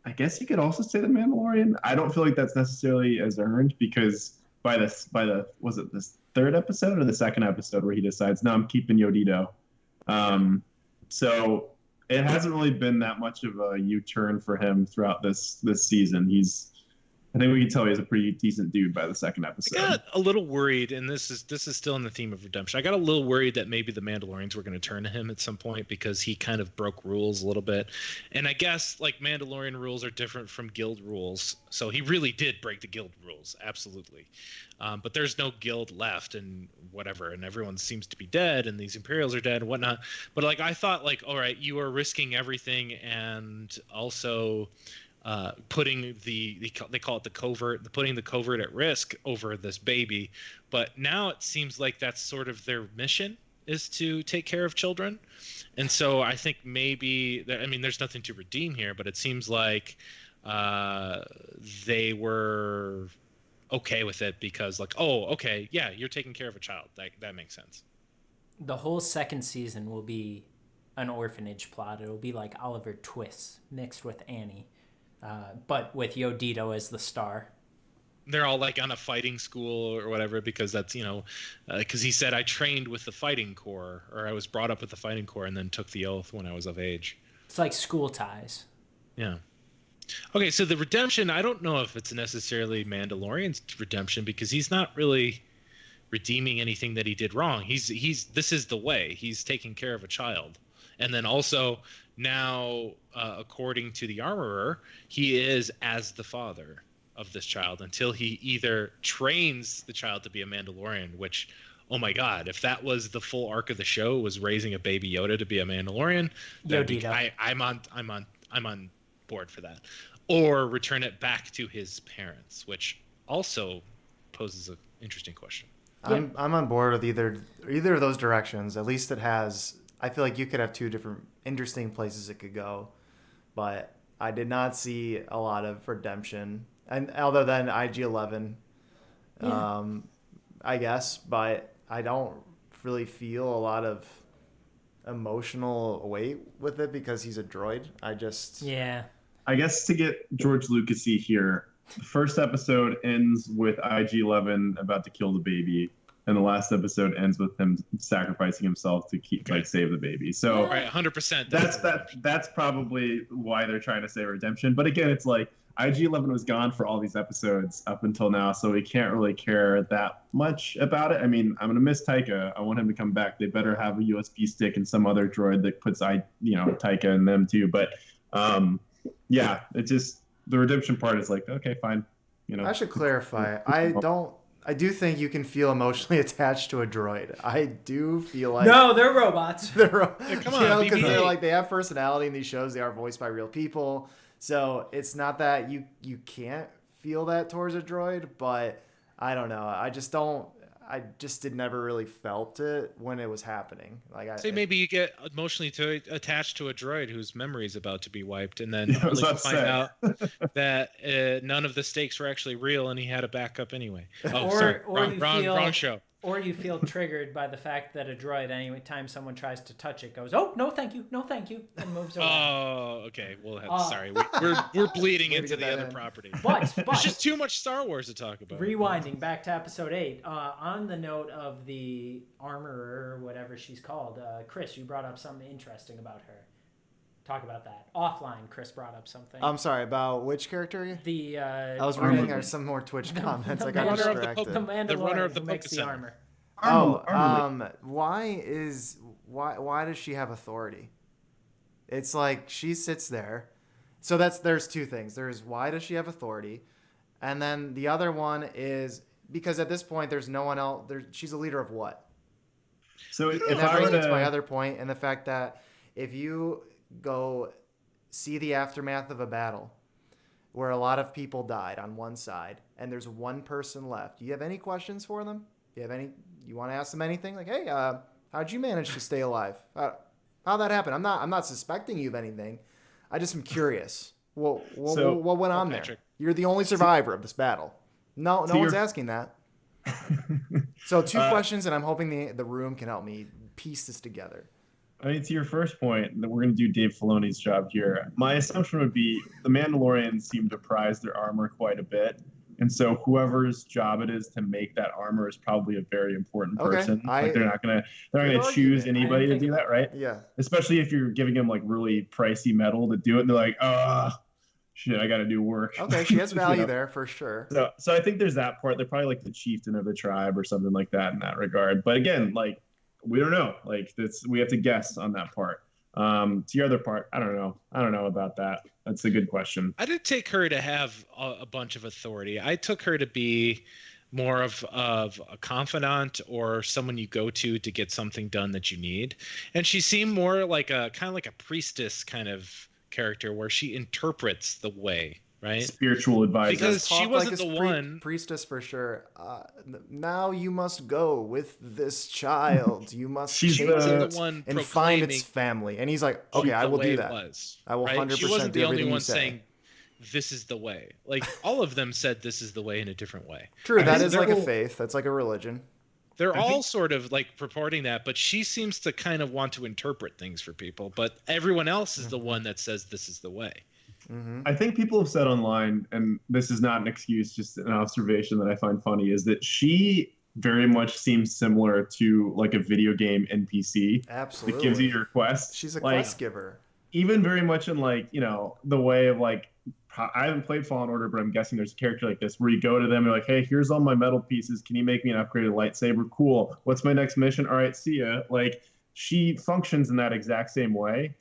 I guess you could also say the Mandalorian. I don't feel like that's necessarily as earned, because was it this 3rd episode or the 2nd episode where he decides, no, I'm keeping Yodito. So it hasn't really been that much of a U-turn for him throughout this season. I think we can tell he's a pretty decent dude by the 2nd episode. I got a little worried, and this is still in the theme of redemption. I got a little worried that maybe the Mandalorians were going to turn to him at some point, because he kind of broke rules a little bit. And I guess like Mandalorian rules are different from guild rules, so he really did break the guild rules, absolutely. But there's no guild left and whatever, and everyone seems to be dead, and these Imperials are dead and whatnot. But like I thought, like, all right, you are risking everything, and also putting they call it the covert, putting the covert at risk over this baby. But now it seems like that's sort of their mission, is to take care of children. And so I think maybe there's nothing to redeem here, but it seems like they were okay with it, because like, oh, okay, yeah, you're taking care of a child. That makes sense. the whole second season will be an orphanage plot. It'll be like Oliver Twist mixed with Annie, but with Yodito as the star. They're all like on a fighting school or whatever, because that's, because he said I trained with the fighting corps, or I was brought up with the fighting corps and then took the oath when I was of age. It's like School Ties. Yeah. Okay, so the redemption, I don't know if it's necessarily Mandalorian's redemption, because he's not really redeeming anything that he did wrong. This is the way. He's taking care of a child. And then also now, according to the armorer, he is as the father of this child until he either trains the child to be a Mandalorian, which, oh my God, if that was the full arc of the show, was raising a baby Yoda to be a Mandalorian, I'm on board for that. Or return it back to his parents, which also poses an interesting question. I'm on board with either of those directions. At least it has. I feel like you could have two different interesting places it could go, but I did not see a lot of redemption, and other than IG-11, I guess. But I don't really feel a lot of emotional weight with it because he's a droid. I guess to get George Lucasy here, the first episode ends with IG-11 about to kill the baby, and the last episode ends with him sacrificing himself to save the baby. So, right, 100%. That's probably why they're trying to say redemption. But again, it's like IG-11 was gone for all these episodes up until now, so we can't really care that much about it. I mean, I'm gonna miss Taika. I want him to come back. They better have a USB stick and some other droid that puts Taika in them too. But yeah, it just, the redemption part is like, okay, fine. I should clarify. I do think you can feel emotionally attached to a droid. I do feel like no, they're robots. Come on, because they're like, they have personality in these shows. They are voiced by real people, so it's not that you can't feel that towards a droid. But I don't know. I just did never really felt it when it was happening. Maybe you get emotionally attached to a droid whose memory is about to be wiped, and then only to find out that none of the stakes were actually real, and he had a backup anyway. Wrong show. Or you feel triggered by the fact that a droid, anytime someone tries to touch it, goes, "Oh, no, thank you, and moves away. Oh, okay. Well, sorry, we're bleeding into the other property. But it's just too much Star Wars to talk about. Rewinding back to episode 8, on the note of the armorer, or whatever she's called, Chris, you brought up something interesting about her. Talk about that. Offline, Chris brought up something. I'm sorry, about which character? I was reading some more Twitch comments. I got distracted. The Mandalorian who makes the armor. Why does she have authority? It's like she sits there. So there's two things. There's why does she have authority? And then the other one is because at this point there's no one else. She's a leader of what? So and that brings me to my other point, and the fact that if you go see the aftermath of a battle where a lot of people died on one side and there's one person left, do you have any questions for them? You want to ask them anything? Like, hey, how'd you manage to stay alive? How'd that happen? I'm not suspecting you of anything. I just am curious. What went on there? You're the only survivor of this battle. No one's asking that. So two questions, and I'm hoping the room can help me piece this together. I mean, to your first point, that we're going to do Dave Filoni's job here. My assumption would be the Mandalorians seem to prize their armor quite a bit. And so whoever's job it is to make that armor is probably a very important person. They're not gonna choose anybody to do that, right? Yeah. Especially if you're giving them like really pricey metal to do it, and they're like, shit, I got to do work. Okay, she has value there for sure. So I think there's that part. They're probably like the chieftain of the tribe or something like that in that regard. But again, like, we don't know. Like, we have to guess on that part. To your other part, I don't know about that. That's a good question. I didn't take her to have a bunch of authority. I took her to be more of a confidant or someone you go to get something done that you need. And she seemed more like a priestess kind of character where she interprets the way, right? Spiritual advisor. Because she wasn't the one. Priestess for sure. Now you must go with this child. You must change it one and find its family. And he's like, okay, I will do that. I will 100% She wasn't do the everything only one you say. saying, this is the way. Like, all of them said this is the way in a different way. True, that is like a faith. That's like a religion. They're all sort of like purporting that, but she seems to kind of want to interpret things for people. But everyone else is the one that says this is the way. I think people have said online, and this is not an excuse, just an observation that I find funny, is that she very much seems similar to like a video game NPC Absolutely. that gives you your quests. She's a like, quest giver. Even very much in like, you know, the way of like, I haven't played Fallen Order, but I'm guessing there's a character like this where you go to them and you're like, hey, here's all my metal pieces. Can you make me an upgraded lightsaber? Cool. What's my next mission? All right, see ya. Like, she functions in that exact same way,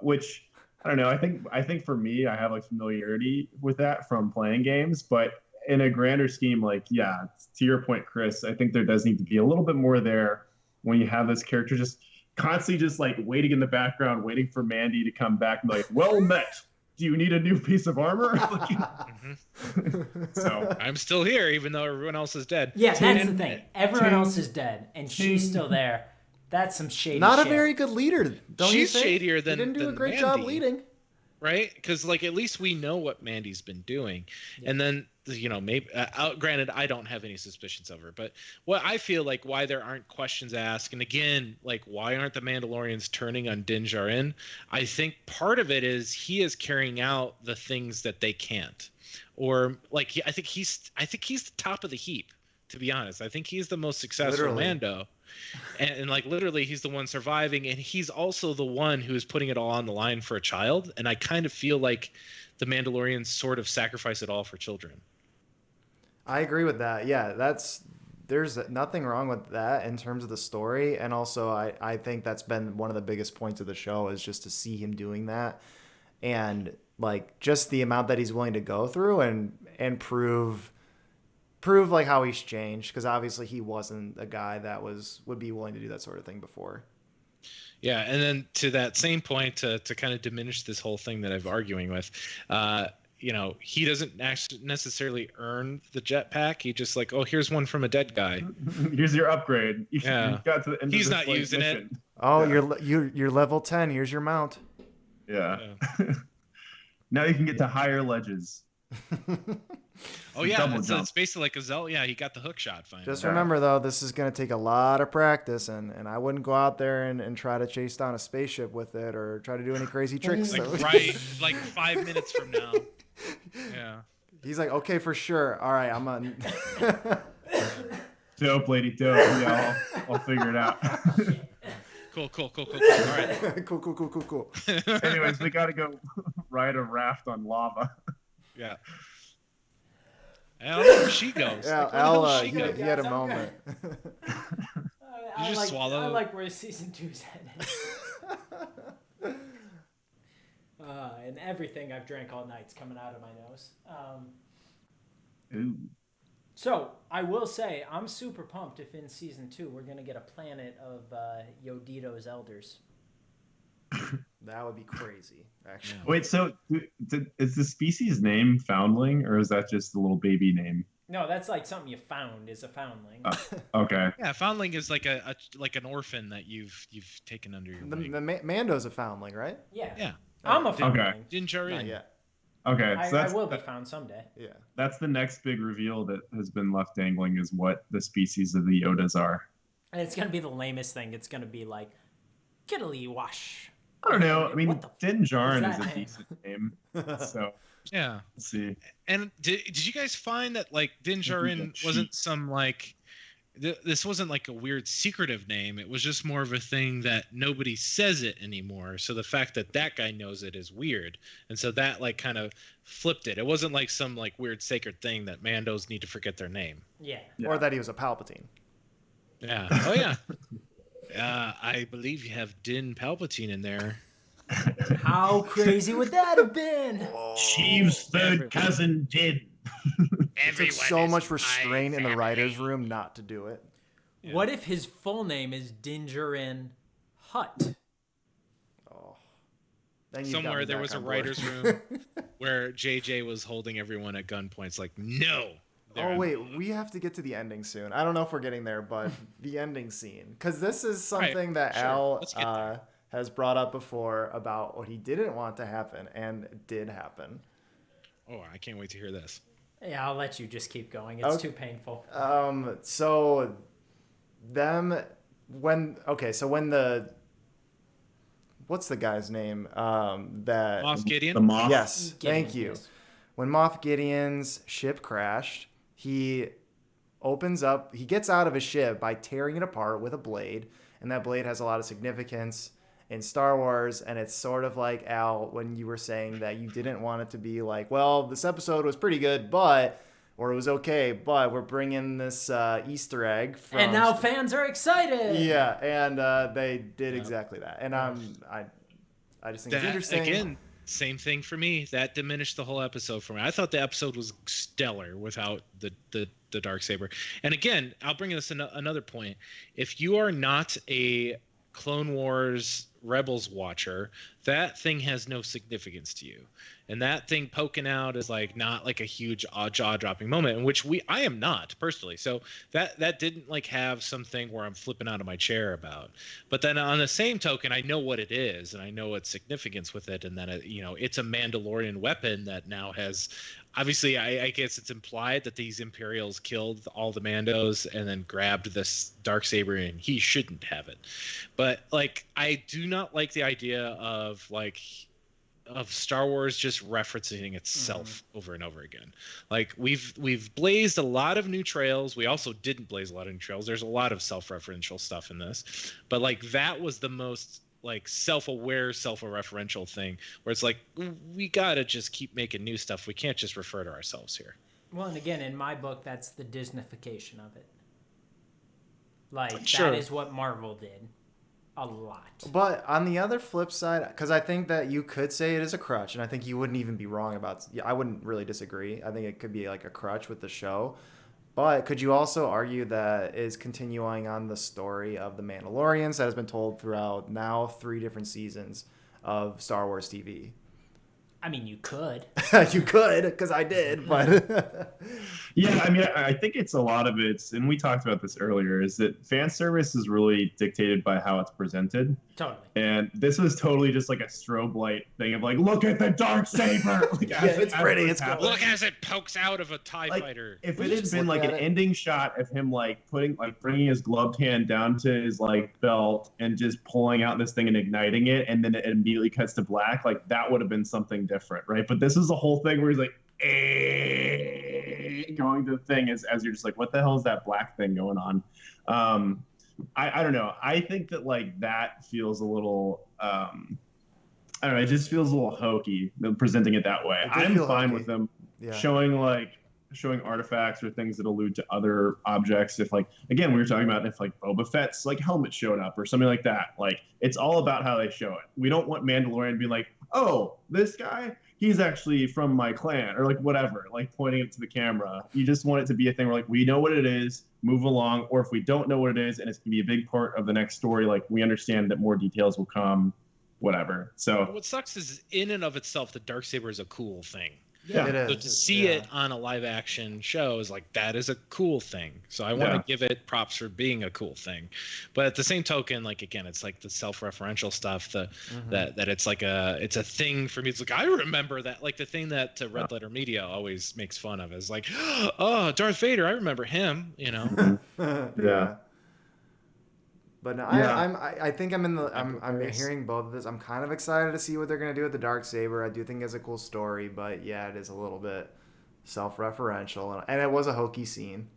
which I don't know. I think for me, I have like familiarity with that from playing games, but in a grander scheme, like, yeah, to your point, Chris, I think there does need to be a little bit more there when you have this character just constantly just like waiting in the background, waiting for Mandy to come back and be like, well met. Do you need a new piece of armor? So I'm still here, even though everyone else is dead. Yeah, that's the thing. Everyone else is dead, and she's still there. That's some shady Not shit. a very good leader, don't you She's think? shadier than He didn't do than a great Mandy, job leading. right? Because like at least we know what Mandy's been doing, and then you know maybe granted I don't have any suspicions of her, but what I feel like why there aren't questions asked, and again like why aren't the Mandalorians turning on Din Djarin? I think part of it is he is carrying out the things that they can't, or like I think he's the top of the heap. To be honest, I think he's the most successful Literally. Mando. And like literally he's the one surviving, and he's also the one who is putting it all on the line for a child, and I kind of feel like the Mandalorians sort of sacrifice it all for children. I agree with that. Yeah, there's nothing wrong with that in terms of the story, and also I think that's been one of the biggest points of the show is just to see him doing that, and like just the amount that he's willing to go through and prove like how he's changed, because obviously he wasn't a guy that would be willing to do that sort of thing before. Yeah, and then to that same point, to kind of diminish this whole thing that I'm arguing with, you know, he doesn't actually necessarily earn the jetpack. He just like, oh, here's one from a dead guy. here's your upgrade. You got to the end He's of this, not like, using mission. it. Oh, Yeah. you're level 10. Here's your mount. Yeah. Now you can get to higher ledges. Oh yeah, Double it's jump. basically like a Zell. Yeah, he got the hook shot finally. Just remember, though, this is going to take a lot of practice, and I wouldn't go out there and try to chase down a spaceship with it or try to do any crazy tricks. Like 5 minutes from now. Yeah. He's like, okay, for sure. All right, I'm on. Dope, lady, dope. Yeah, I'll figure it out. Cool. All right. Cool. Anyways, we got to go ride a raft on lava. Yeah. I don't know where she goes. Yeah, Like, where the hell Al, she he goes? had a Guys, moment. You just swallow? I like where season 2's headed. And everything I've drank all night's coming out of my nose. Ooh. So I will say I'm super pumped if in season 2 we're gonna get a planet of Yodito's elders. That would be crazy, actually. Wait, so is the species name Foundling, or is that just a little baby name? No, that's like something you found is a foundling. Okay. Yeah, foundling is like like an orphan that you've taken under your wing. Mando's a foundling, right? Yeah. Yeah. I'm a foundling. Din Not Djarin. yet. Okay. So I will be found someday. Yeah. that's the next big reveal that has been left dangling, is what the species of the Yodas are. And it's gonna be the lamest thing. It's gonna be like Kiddly Wash. I don't know. I mean, What the Din Djarin is that a name? decent name. So Yeah. let's see. And did you guys find that like Din Djarin wasn't some like this wasn't like a weird secretive name? It was just more of a thing that nobody says it anymore. So the fact that that guy knows it is weird, and so that like kind of flipped it. It wasn't like some like weird sacred thing that Mandos need to forget their name. Yeah. Or that he was a Palpatine. Yeah. Oh yeah. I believe you have Din Palpatine in there. How crazy would that have been? Sheev's third cousin Din. It took so much restraint in the writer's room not to do it. Yeah. What if his full name is Din Djarin Hutt? Then you've got Somewhere me there back was a on board. writer's room where JJ was holding everyone at gunpoint. It's like, no. Oh wait, we have to get to the ending soon. I don't know if we're getting there, but the ending scene, because this is something that sure. Al Let's get there. has brought up before about what he didn't want to happen and did happen. Oh, I can't wait to hear this. Yeah, I'll let you just keep going. It's Okay. too painful. So So when the what's the guy's name? That Moff Gideon. The Moff. Yes, Gideon, thank you. yes. When Moff Gideon's ship crashed, he gets out of his ship by tearing it apart with a blade, and that blade has a lot of significance in Star Wars, and it's sort of like, Al, when you were saying that you didn't want it to be like, well, this episode was pretty good, or it was okay, but we're bringing this Easter egg from... And now fans are excited! Yeah, and they did exactly that. And I just think it's interesting. Again, same thing for me. That diminished the whole episode for me. I thought the episode was stellar without the Darksaber. And again, I'll bring this another point. If you are not a Clone Wars Rebels watcher, that thing has no significance to you. And that thing poking out is like not like a huge jaw-dropping moment, in which I am not personally. So that didn't like have something where I'm flipping out of my chair about. But then on the same token, I know what it is and I know its significance with it, and then it's a Mandalorian weapon that now has. Obviously, I guess it's implied that these Imperials killed all the Mandos and then grabbed this Darksaber, and he shouldn't have it. But like, I do not like the idea of Star Wars just referencing itself over and over again. Like we've blazed a lot of new trails. We also didn't blaze a lot of new trails. There's a lot of self-referential stuff in this, but like that was the most like self-aware, self-referential thing where it's like we gotta just keep making new stuff. We can't just refer to ourselves here. Well, and again, in my book, that's the Disneyfication of it. Like, Sure. that is what Marvel did. A lot. But on the other flip side, because I think that you could say it is a crutch, and I think you wouldn't even be wrong about... I wouldn't really disagree. I think it could be like a crutch with the show. But could you also argue that is continuing on the story of the Mandalorians that has been told throughout now 3 different seasons of Star Wars TV? I mean, you could. You could, because I did, but... Yeah, I mean, I think it's a lot of it's, and we talked about this earlier, is that fan service is really dictated by how it's presented. Totally. And this was totally just like a strobe light thing of like, look at the Darksaber! Like, Yeah, it's pretty, it's cool. Look as it pokes out of a TIE Like, fighter. if We it had just been look like at an it. ending shot of him like bringing his gloved hand down to his like belt and just pulling out this thing and igniting it, and then it immediately cuts to black, like that would have been something different, right? But this is the whole thing where he's like, going to the thing as you're just like, what the hell is that black thing going on? I don't know. I think that like that feels a little I don't know, it just feels a little hokey presenting it that way. It did I'm feel fine hokey. with them Yeah. showing artifacts or things that allude to other objects. If like, again, we were talking about if like Boba Fett's like helmet showed up or something like that. Like, it's all about how they show it. We don't want Mandalorian to be like, oh, this guy, he's actually from my clan, or like whatever, like pointing it to the camera. You just want it to be a thing where like, we know what it is, move along. Or if we don't know what it is and it's gonna be a big part of the next story, like we understand that more details will come, whatever. So What sucks is in and of itself, the Darksaber is a cool thing. yeah. It is. So to see yeah. it on a live action show is like, that is a cool thing. So I want to Yeah. give it props for being a cool thing. But at the same token, like, again, it's like the self-referential stuff that it's like it's a thing for me. It's like, I remember that, like the thing that Red Letter Media always makes fun of is like, oh, Darth Vader, I remember him, you know? Yeah. But no, Yeah. I think I'm in the I'm Aquarius. hearing both of this. I'm kind of excited to see what they're gonna do with the Darksaber. I do think it's a cool story, but yeah, it is a little bit self-referential, and it was a hokey scene.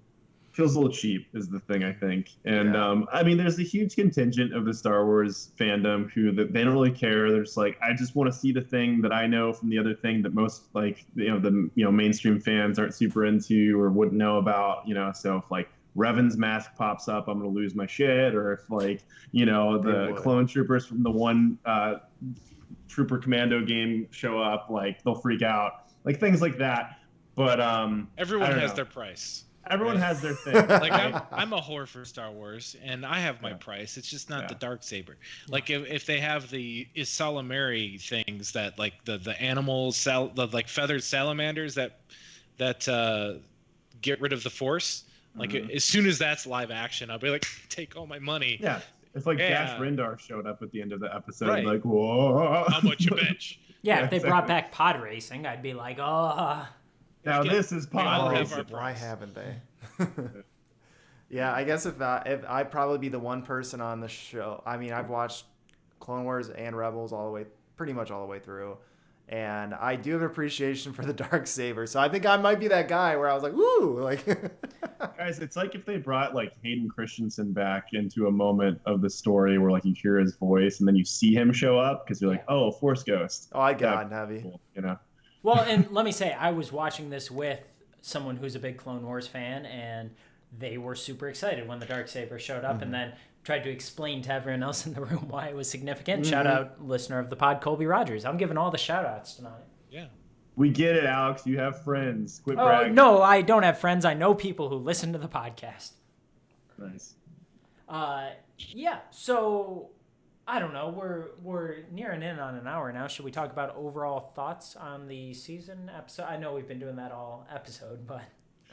Feels a little cheap is the thing, I think. And Yeah. I mean, there's a huge contingent of the Star Wars fandom who they don't really care. They're just like, I just want to see the thing that I know from the other thing that most like the mainstream fans aren't super into or wouldn't know about. So if like Revan's mask pops up, I'm gonna lose my shit. Or if like the would. clone troopers from the one Trooper Commando game show up, like they'll freak out, like things like that. But Everyone I don't has know. their price. Everyone Right. has their thing. Like I'm a whore for Star Wars, and I have my Yeah. price. It's just not Yeah. the Darksaber. Like if they have the Isalamari things that like the animals, the like feathered salamanders that get rid of the Force. Like as soon as that's live action, I'll be like, take all my money. Yeah. If like Yeah. Dash Rendar showed up at the end of the episode, Right. like, whoa. How much you bitch? Yeah, Yeah, if they exactly. brought back pod racing, I'd be like, oh. Now Yeah. this is We all pod have racing. our Why price. haven't they? Yeah, I guess if I'd probably be the one person on the show. I mean, I've watched Clone Wars and Rebels pretty much all the way through, and I do have appreciation for the dark saber. So I think I might be that guy where I was like, "Woo!" Like, Guys, it's like if they brought like Hayden Christensen back into a moment of the story where like you hear his voice and then you see him show up because you're like, oh, Force Ghost. oh, I got That'd be heavy. cool, you know. Well, and let me say, I was watching this with someone who's a big Clone Wars fan, and they were super excited when the Darksaber showed up, and then tried to explain to everyone else in the room why it was significant. Shout out, listener of the pod, Colby Rogers. I'm giving all the shout outs tonight. Yeah. We get it, Alex. You have friends. Quit Oh, bragging. no, I don't have friends. I know people who listen to the podcast. Nice. Yeah, so I don't know. We're nearing in on an hour now. Should we talk about overall thoughts on the season episode? I know we've been doing that all episode, but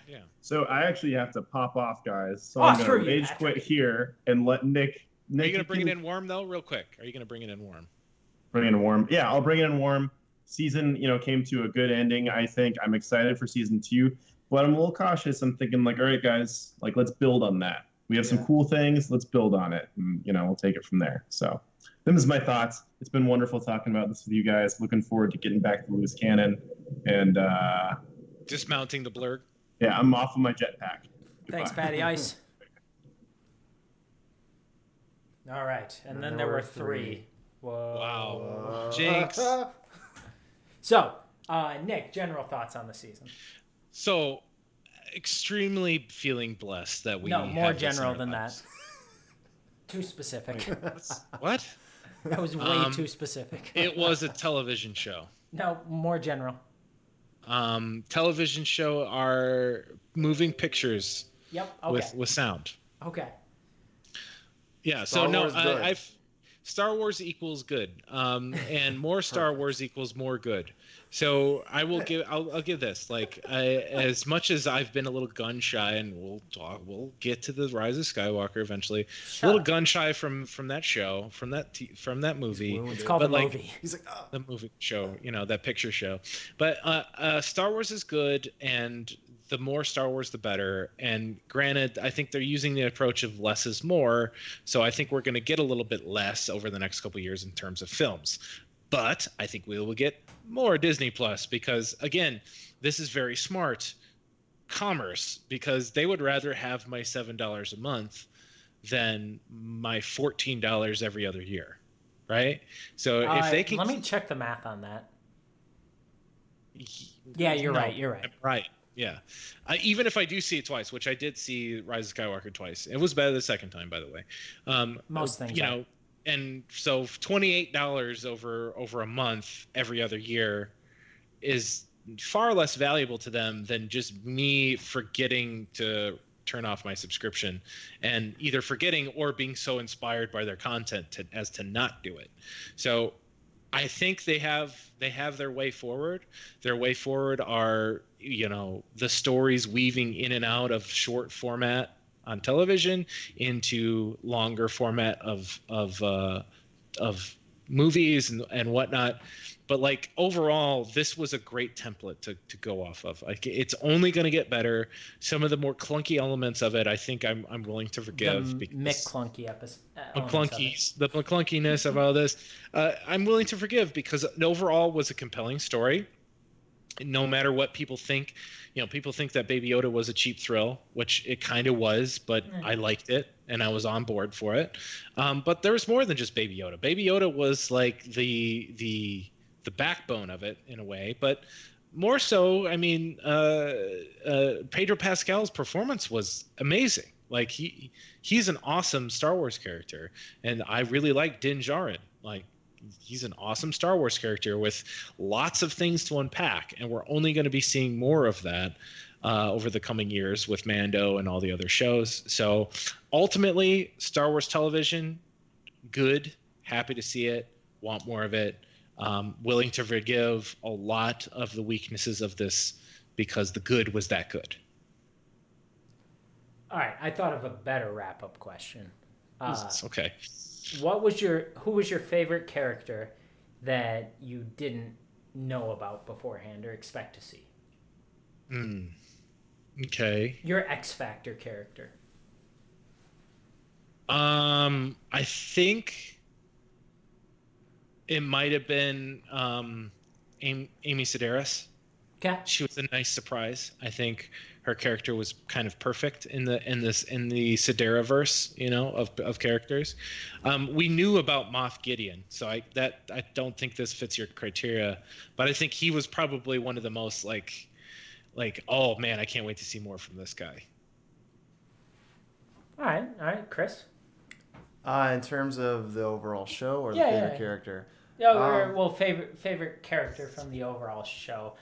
Yeah. So I actually have to pop off, guys. So Oh, I'm screw going to you, rage Patrick. quit here and let Nick. Are you Nick, gonna bring it in warm though, real quick? Are you gonna bring it in warm? Bring it in warm. Yeah, I'll bring it in warm. Season, came to a good ending. I think I'm excited for season 2, but I'm a little cautious. I'm thinking like, all right, guys, like let's build on that. We have some cool things. Let's build on it, and we'll take it from there. So, them is my thoughts. It's been wonderful talking about this with you guys. Looking forward to getting back to the loose cannon, and Dismounting the Blurrg. yeah, I'm off of my jetpack. thanks, Goodbye. Patty Ice. All right, and then there were three. Whoa. Wow. Jinx. So, Nick, general thoughts on the season? So, extremely feeling blessed that we. No, more have this in general our than that. lives. Too specific. What? That was way too specific. It was a television show. No, more general. Television show are moving pictures Yep. Okay. with sound. Okay. Yeah. Star So no, Wars good. I've Star Wars equals good, and more Star Wars equals more good. So I'll give this like as much as I've been a little gun shy, and we'll get to the Rise of Skywalker eventually. A little gun shy from that show, from that movie. It's called but a like, movie. He's like, oh. the movie show, that picture show. But Star Wars is good, and the more Star Wars, the better. And granted, I think they're using the approach of less is more. So I think we're going to get a little bit less over the next couple of years in terms of films. But I think we will get more Disney Plus because, again, this is very smart commerce because they would rather have my $7 a month than my $14 every other year. Right? So if they can... Let me check the math on that. Yeah, you're right. You're right. Right. Yeah. Even if I do see it twice, which I did see Rise of Skywalker twice. It was better the second time, by the way. Most things, and so $28 over a month every other year is far less valuable to them than just me forgetting to turn off my subscription and either forgetting or being so inspired by their content as to not do it. So I think they have their way forward. Their way forward are, the stories weaving in and out of short format on television into longer format of movies and whatnot. But like overall, this was a great template to go off of. Like it's only going to get better. Some of the more clunky elements of it, I think I'm willing to forgive. The McClunky episode. The McClunkiness of all this, I'm willing to forgive because overall was a compelling story. No matter what people think, people think that Baby Yoda was a cheap thrill, which it kind of was, but I liked it and I was on board for it. But there was more than just Baby Yoda. Baby Yoda was like the backbone of it in a way, but more so, I mean, Pedro Pascal's performance was amazing. Like he's an awesome Star Wars character, and I really like Din Djarin. Like he's an awesome Star Wars character with lots of things to unpack, and we're only going to be seeing more of that over the coming years with Mando and all the other shows. So ultimately, Star Wars television, good, happy to see it, want more of it, willing to forgive a lot of the weaknesses of this because the good was that good. All right, I thought of a better wrap-up question. Okay. Who was your favorite character that you didn't know about beforehand or expect to see? Okay. Your X Factor character. I think it might have been Amy Sedaris. Okay. She was a nice surprise. I think her character was kind of perfect in the Sederaverse, of characters. We knew about Moff Gideon, so I don't think this fits your criteria, but I think he was probably one of the most like oh man, I can't wait to see more from this guy. All right, Chris. In terms of the overall show or the Yeah, favorite yeah. character? Yeah, well, favorite character from the overall show.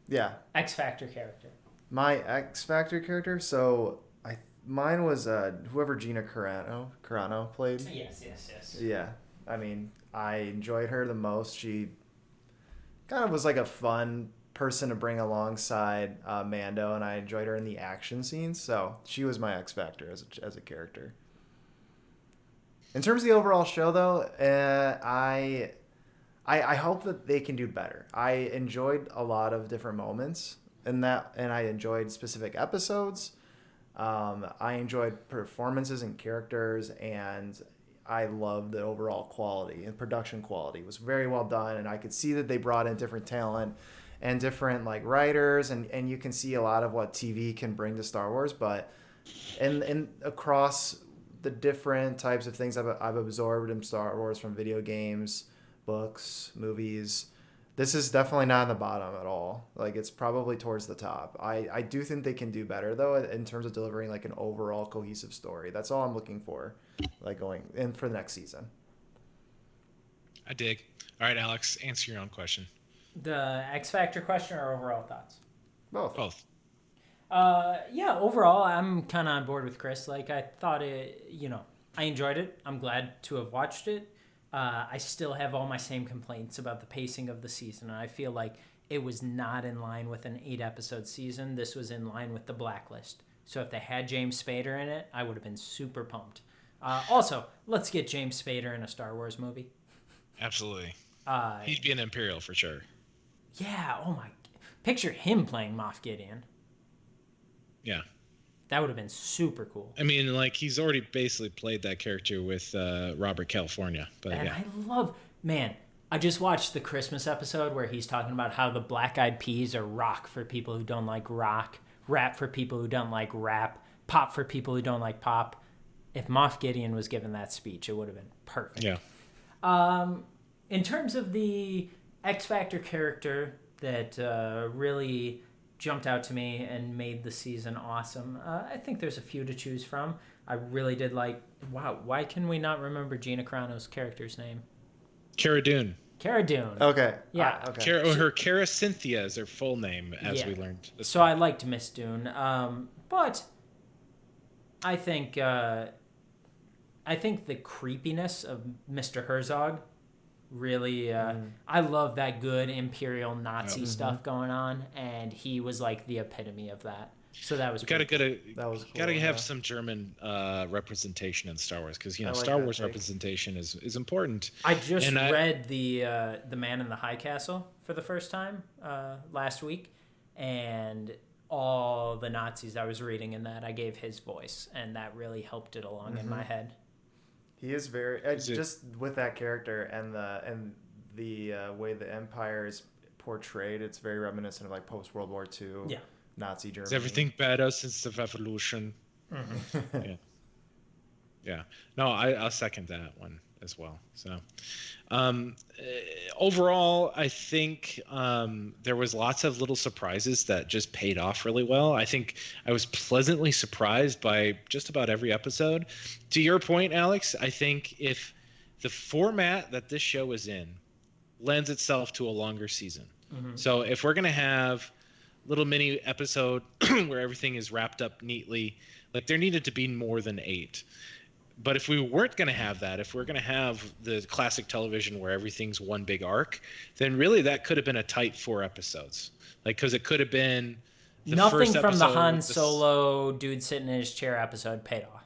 Yeah. X Factor character. My X Factor character? So mine was whoever Gina Carano played. Yes. Yeah. I mean, I enjoyed her the most. She kind of was like a fun person to bring alongside Mando, and I enjoyed her in the action scenes. So she was my X Factor as a character. In terms of the overall show, though, I hope that they can do better. I enjoyed a lot of different moments in that, and I enjoyed specific episodes. I enjoyed performances and characters, and I loved the overall quality and production quality. It was very well done, and I could see that they brought in different talent and different like writers, and you can see a lot of what TV can bring to Star Wars, but and across the different types of things I've absorbed in Star Wars, from video games, books, movies, this is definitely not in the bottom at all. Like, it's probably towards the top. I do think they can do better, though, in terms of delivering like an overall cohesive story. That's all I'm looking for, like going in for the next season. I dig. All right, Alex, answer your own question. The X Factor question or overall thoughts? Both. Yeah, overall, I'm kind of on board with Chris. Like, I thought I enjoyed it. I'm glad to have watched it. I still have all my same complaints about the pacing of the season, and I feel like it was not in line with an 8-episode season. This was in line with The Blacklist. So if they had James Spader in it, I would have been super pumped. Also, let's get James Spader in a Star Wars movie. Absolutely. He'd be an Imperial for sure. Yeah, oh my. Picture him playing Moff Gideon. Yeah. That would have been super cool. I mean, like, he's already basically played that character with Robert California. But and yeah. I just watched the Christmas episode where he's talking about how the Black Eyed Peas are rock for people who don't like rock, rap for people who don't like rap, pop for people who don't like pop. If Moff Gideon was given that speech, it would have been perfect. Yeah. In terms of the X Factor character that really jumped out to me and made the season awesome, I think there's a few to choose from. I really did like... Wow, why can we not remember Gina Carano's character's name? Cara Dune. Cara Dune. Okay. Yeah. Okay. Her Cara Cynthia is her full name, as we learned. So I liked Miss Dune. But I think the creepiness of Mr. Herzog really I love that good Imperial Nazi stuff going on, and he was like the epitome of that. So that was gotta have yeah. some German representation in Star Wars, because like Star that Wars take. representation is important. I just read the Man in the High Castle for the first time last week, and all the Nazis I was reading in that, I gave his voice, and that really helped it along in my head. He is very just with that character and the way the Empire is portrayed. It's very reminiscent of like post World War II. Yeah. Nazi Germany. Is everything better since the revolution? Mm-hmm. Yeah. No, I'll second that one as well. So, overall, I think there was lots of little surprises that just paid off really well. I think I was pleasantly surprised by just about every episode. To your point, Alex, I think if the format that this show is in lends itself to a longer season. Mm-hmm. So if we're going to have little mini episode where everything is wrapped up neatly, like, there needed to be more than 8. But if we weren't going to have that, if we're going to have the classic television where everything's one big arc, then really that could have been a tight 4 episodes. Like, because it could have been the Nothing first from episode, the Han Solo dude sitting in his chair episode paid off.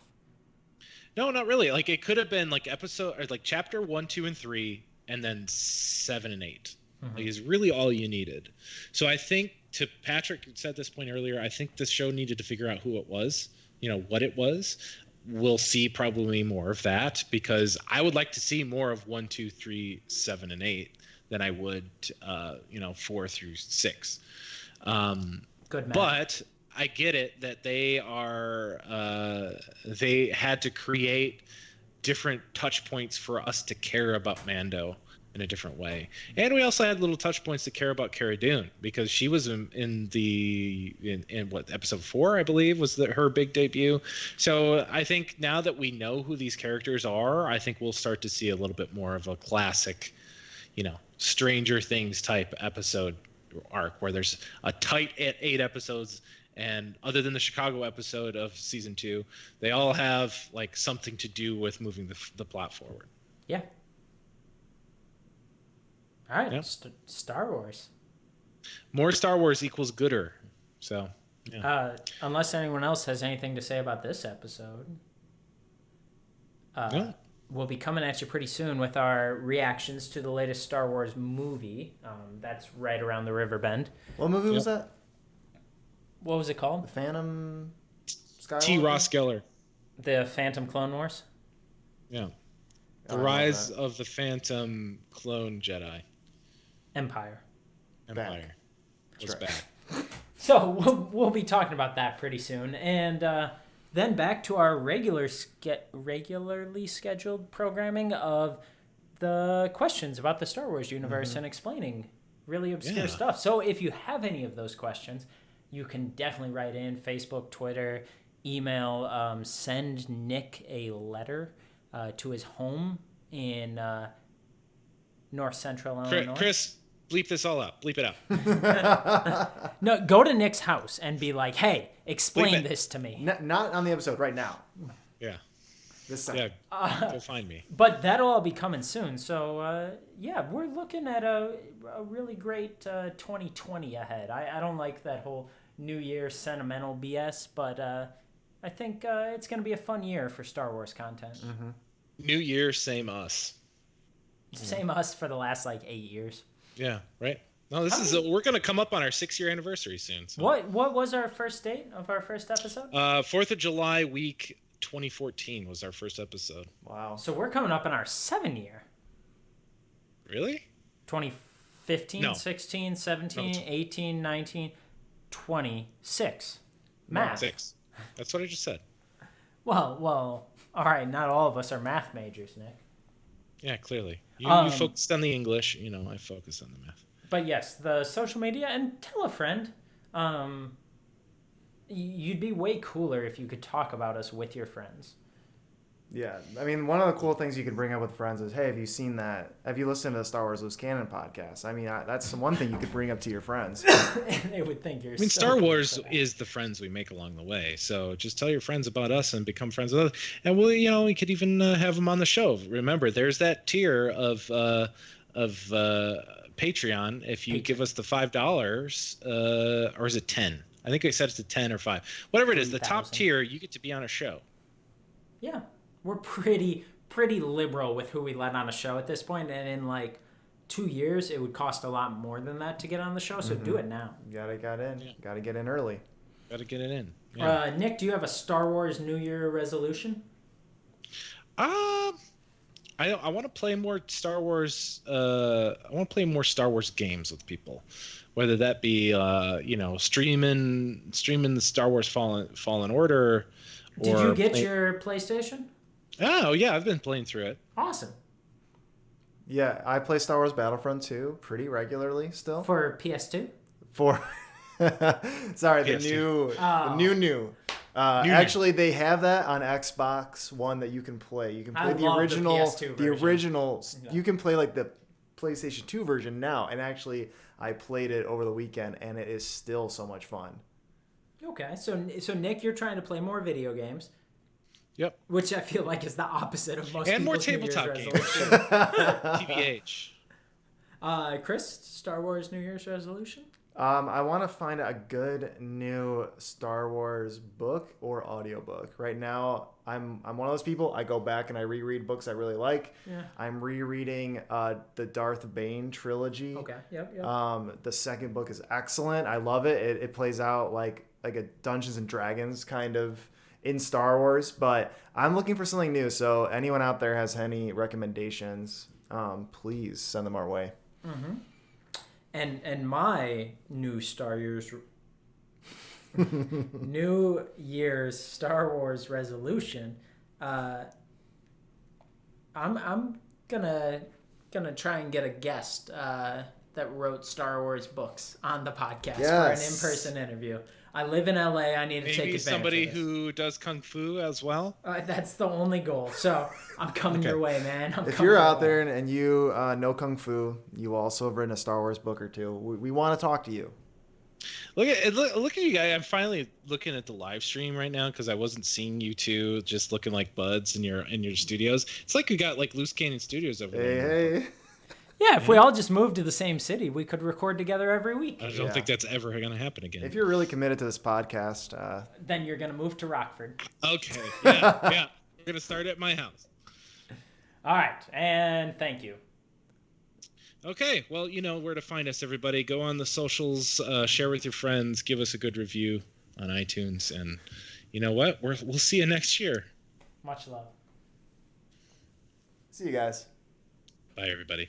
No, not really. Like, it could have been like episode, or like chapter 1, 2, and 3, and then 7 and 8. Mm-hmm. Like, is really all you needed. So I think, to Patrick said this point earlier, I think this show needed to figure out who it was, what it was. we'll see probably more of that, because I would like to see more of 1, 2, 3, 7, and 8 than I would 4 through 6. Good math. But I get it that they had to create different touch points for us to care about Mando in a different way, and we also had little touch points to care about Cara Dune, because she was in what, episode 4, I believe, was her big debut. So I think now that we know who these characters are, I think we'll start to see a little bit more of a classic, Stranger Things type episode arc, where there's a tight 8 episodes, and other than the Chicago episode of season 2, they all have like something to do with moving the plot forward. Yeah. All right. Yeah. Star Wars. More Star Wars equals gooder. So, yeah. Unless anyone else has anything to say about this episode, No. we'll be coming at you pretty soon with our reactions to the latest Star Wars movie. That's right around the river bend. What movie was that? What was it The called? Phantom Skywalker? T. Ross Geller. The Phantom Clone Wars? Yeah. I The love Rise that. of the Phantom Clone Jedi Empire. Empire. Was That's right. back. So we'll be talking about that pretty soon. And then back to our regularly scheduled programming of the questions about the Star Wars universe and explaining really obscure Yeah. stuff. So if you have any of those questions, you can definitely write in Facebook, Twitter, email, send Nick a letter to his home in North Central Illinois. Chris, bleep this all out. Bleep it out. No, go to Nick's house and be like, hey, explain Bleep it. this to me. Not on the episode right now. Yeah. This second. Yeah. Go find me. But that'll all be coming soon. So, yeah, we're looking at a really great 2020 ahead. I don't like that whole New Year sentimental BS, but I think it's going to be a fun year for Star Wars content. Mm-hmm. New Year, same us. Same us for the last, 8 years. Yeah, right? No, we're going to come up on our 6-year anniversary soon. So. What was our first date of our first episode? 4th of July week 2014 was our first episode. Wow. So we're coming up on our 7-year. Really? 2015, No. 16, 17, 18, 19, 26. Math. 6. That's what I just said. Well, all right, not all of us are math majors, Nick. Yeah, clearly. You focused on the English, I focused on the math. But yes, the social media, and tell a friend. You'd be way cooler if you could talk about us with your friends. Yeah, I mean, one of the cool things you can bring up with friends is, hey, have you seen that? Have you listened to the Star Wars Loose Cannon podcast? I mean, that's one thing you could bring up to your friends. They would think you're. I mean, so Star cool Wars for that. is the friends we make along the way. So just tell your friends about us and become friends with us. And we could even have them on the show. Remember, there's that tier of Patreon. If you give us the $5, or is it 10? I think they said it's a 10 or 5. Whatever it is, the top 3,000. tier, you get to be on a show. Yeah, we're pretty liberal with who we let on a show at this point, and in 2 years, it would cost a lot more than that to get on the show. So do it now. Gotta get in. Yeah. Gotta get in early. Got to get it in. Yeah. Nick, do you have a Star Wars New Year resolution? I want to play more Star Wars. I want to play more Star Wars games with people, whether that be streaming the Star Wars Fallen Order. Did or you get your PlayStation? Oh yeah, I've been playing through it. Awesome. Yeah, I play Star Wars Battlefront 2 pretty regularly still. For PS2? Sorry, the PS2. new. Actually, they have that on Xbox One that you can play. You can I play the love the original. PS2 The version. original. Yeah. You can play the PlayStation 2 version now, and actually, I played it over the weekend, and it is still so much fun. Okay, so Nick, you're trying to play more video games. Yep. Which I feel like is the opposite of most And more people's New Year's tabletop games. resolution. TBH. Chris, Star Wars New Year's resolution? I want to find a good new Star Wars book or audiobook. Right now, I'm one of those people. I go back and I reread books I really like. Yeah. I'm rereading the Darth Bane trilogy. Okay. Yep. The second book is excellent. I love it. It plays out like a Dungeons and Dragons kind of in Star Wars, but I'm looking for something new. So anyone out there has any recommendations, please send them our way. And my new New Year's Star Wars resolution. I'm gonna try and get a guest that wrote Star Wars books on the podcast for an in-person interview. I live in LA. I need to take advantage of this. Somebody who does kung fu as well. That's the only goal. So I'm coming your way, man. If you're out there and you know kung fu, you also have written a Star Wars book or two. We want to talk to you. Look at you guys. I'm finally looking at the live stream right now because I wasn't seeing you two just looking like buds in your studios. It's like we got like Loose Cannon Studios over there. Hey. Yeah, if we all just moved to the same city, we could record together every week. I don't think that's ever going to happen again. If you're really committed to this podcast, then you're going to move to Rockford. Okay. Yeah. We're going to start at my house. All right, and thank you. Okay, well, you know where to find us, everybody. Go on the socials, share with your friends, give us a good review on iTunes, and you know what? We'll see you next year. Much love. See you guys. Bye, everybody.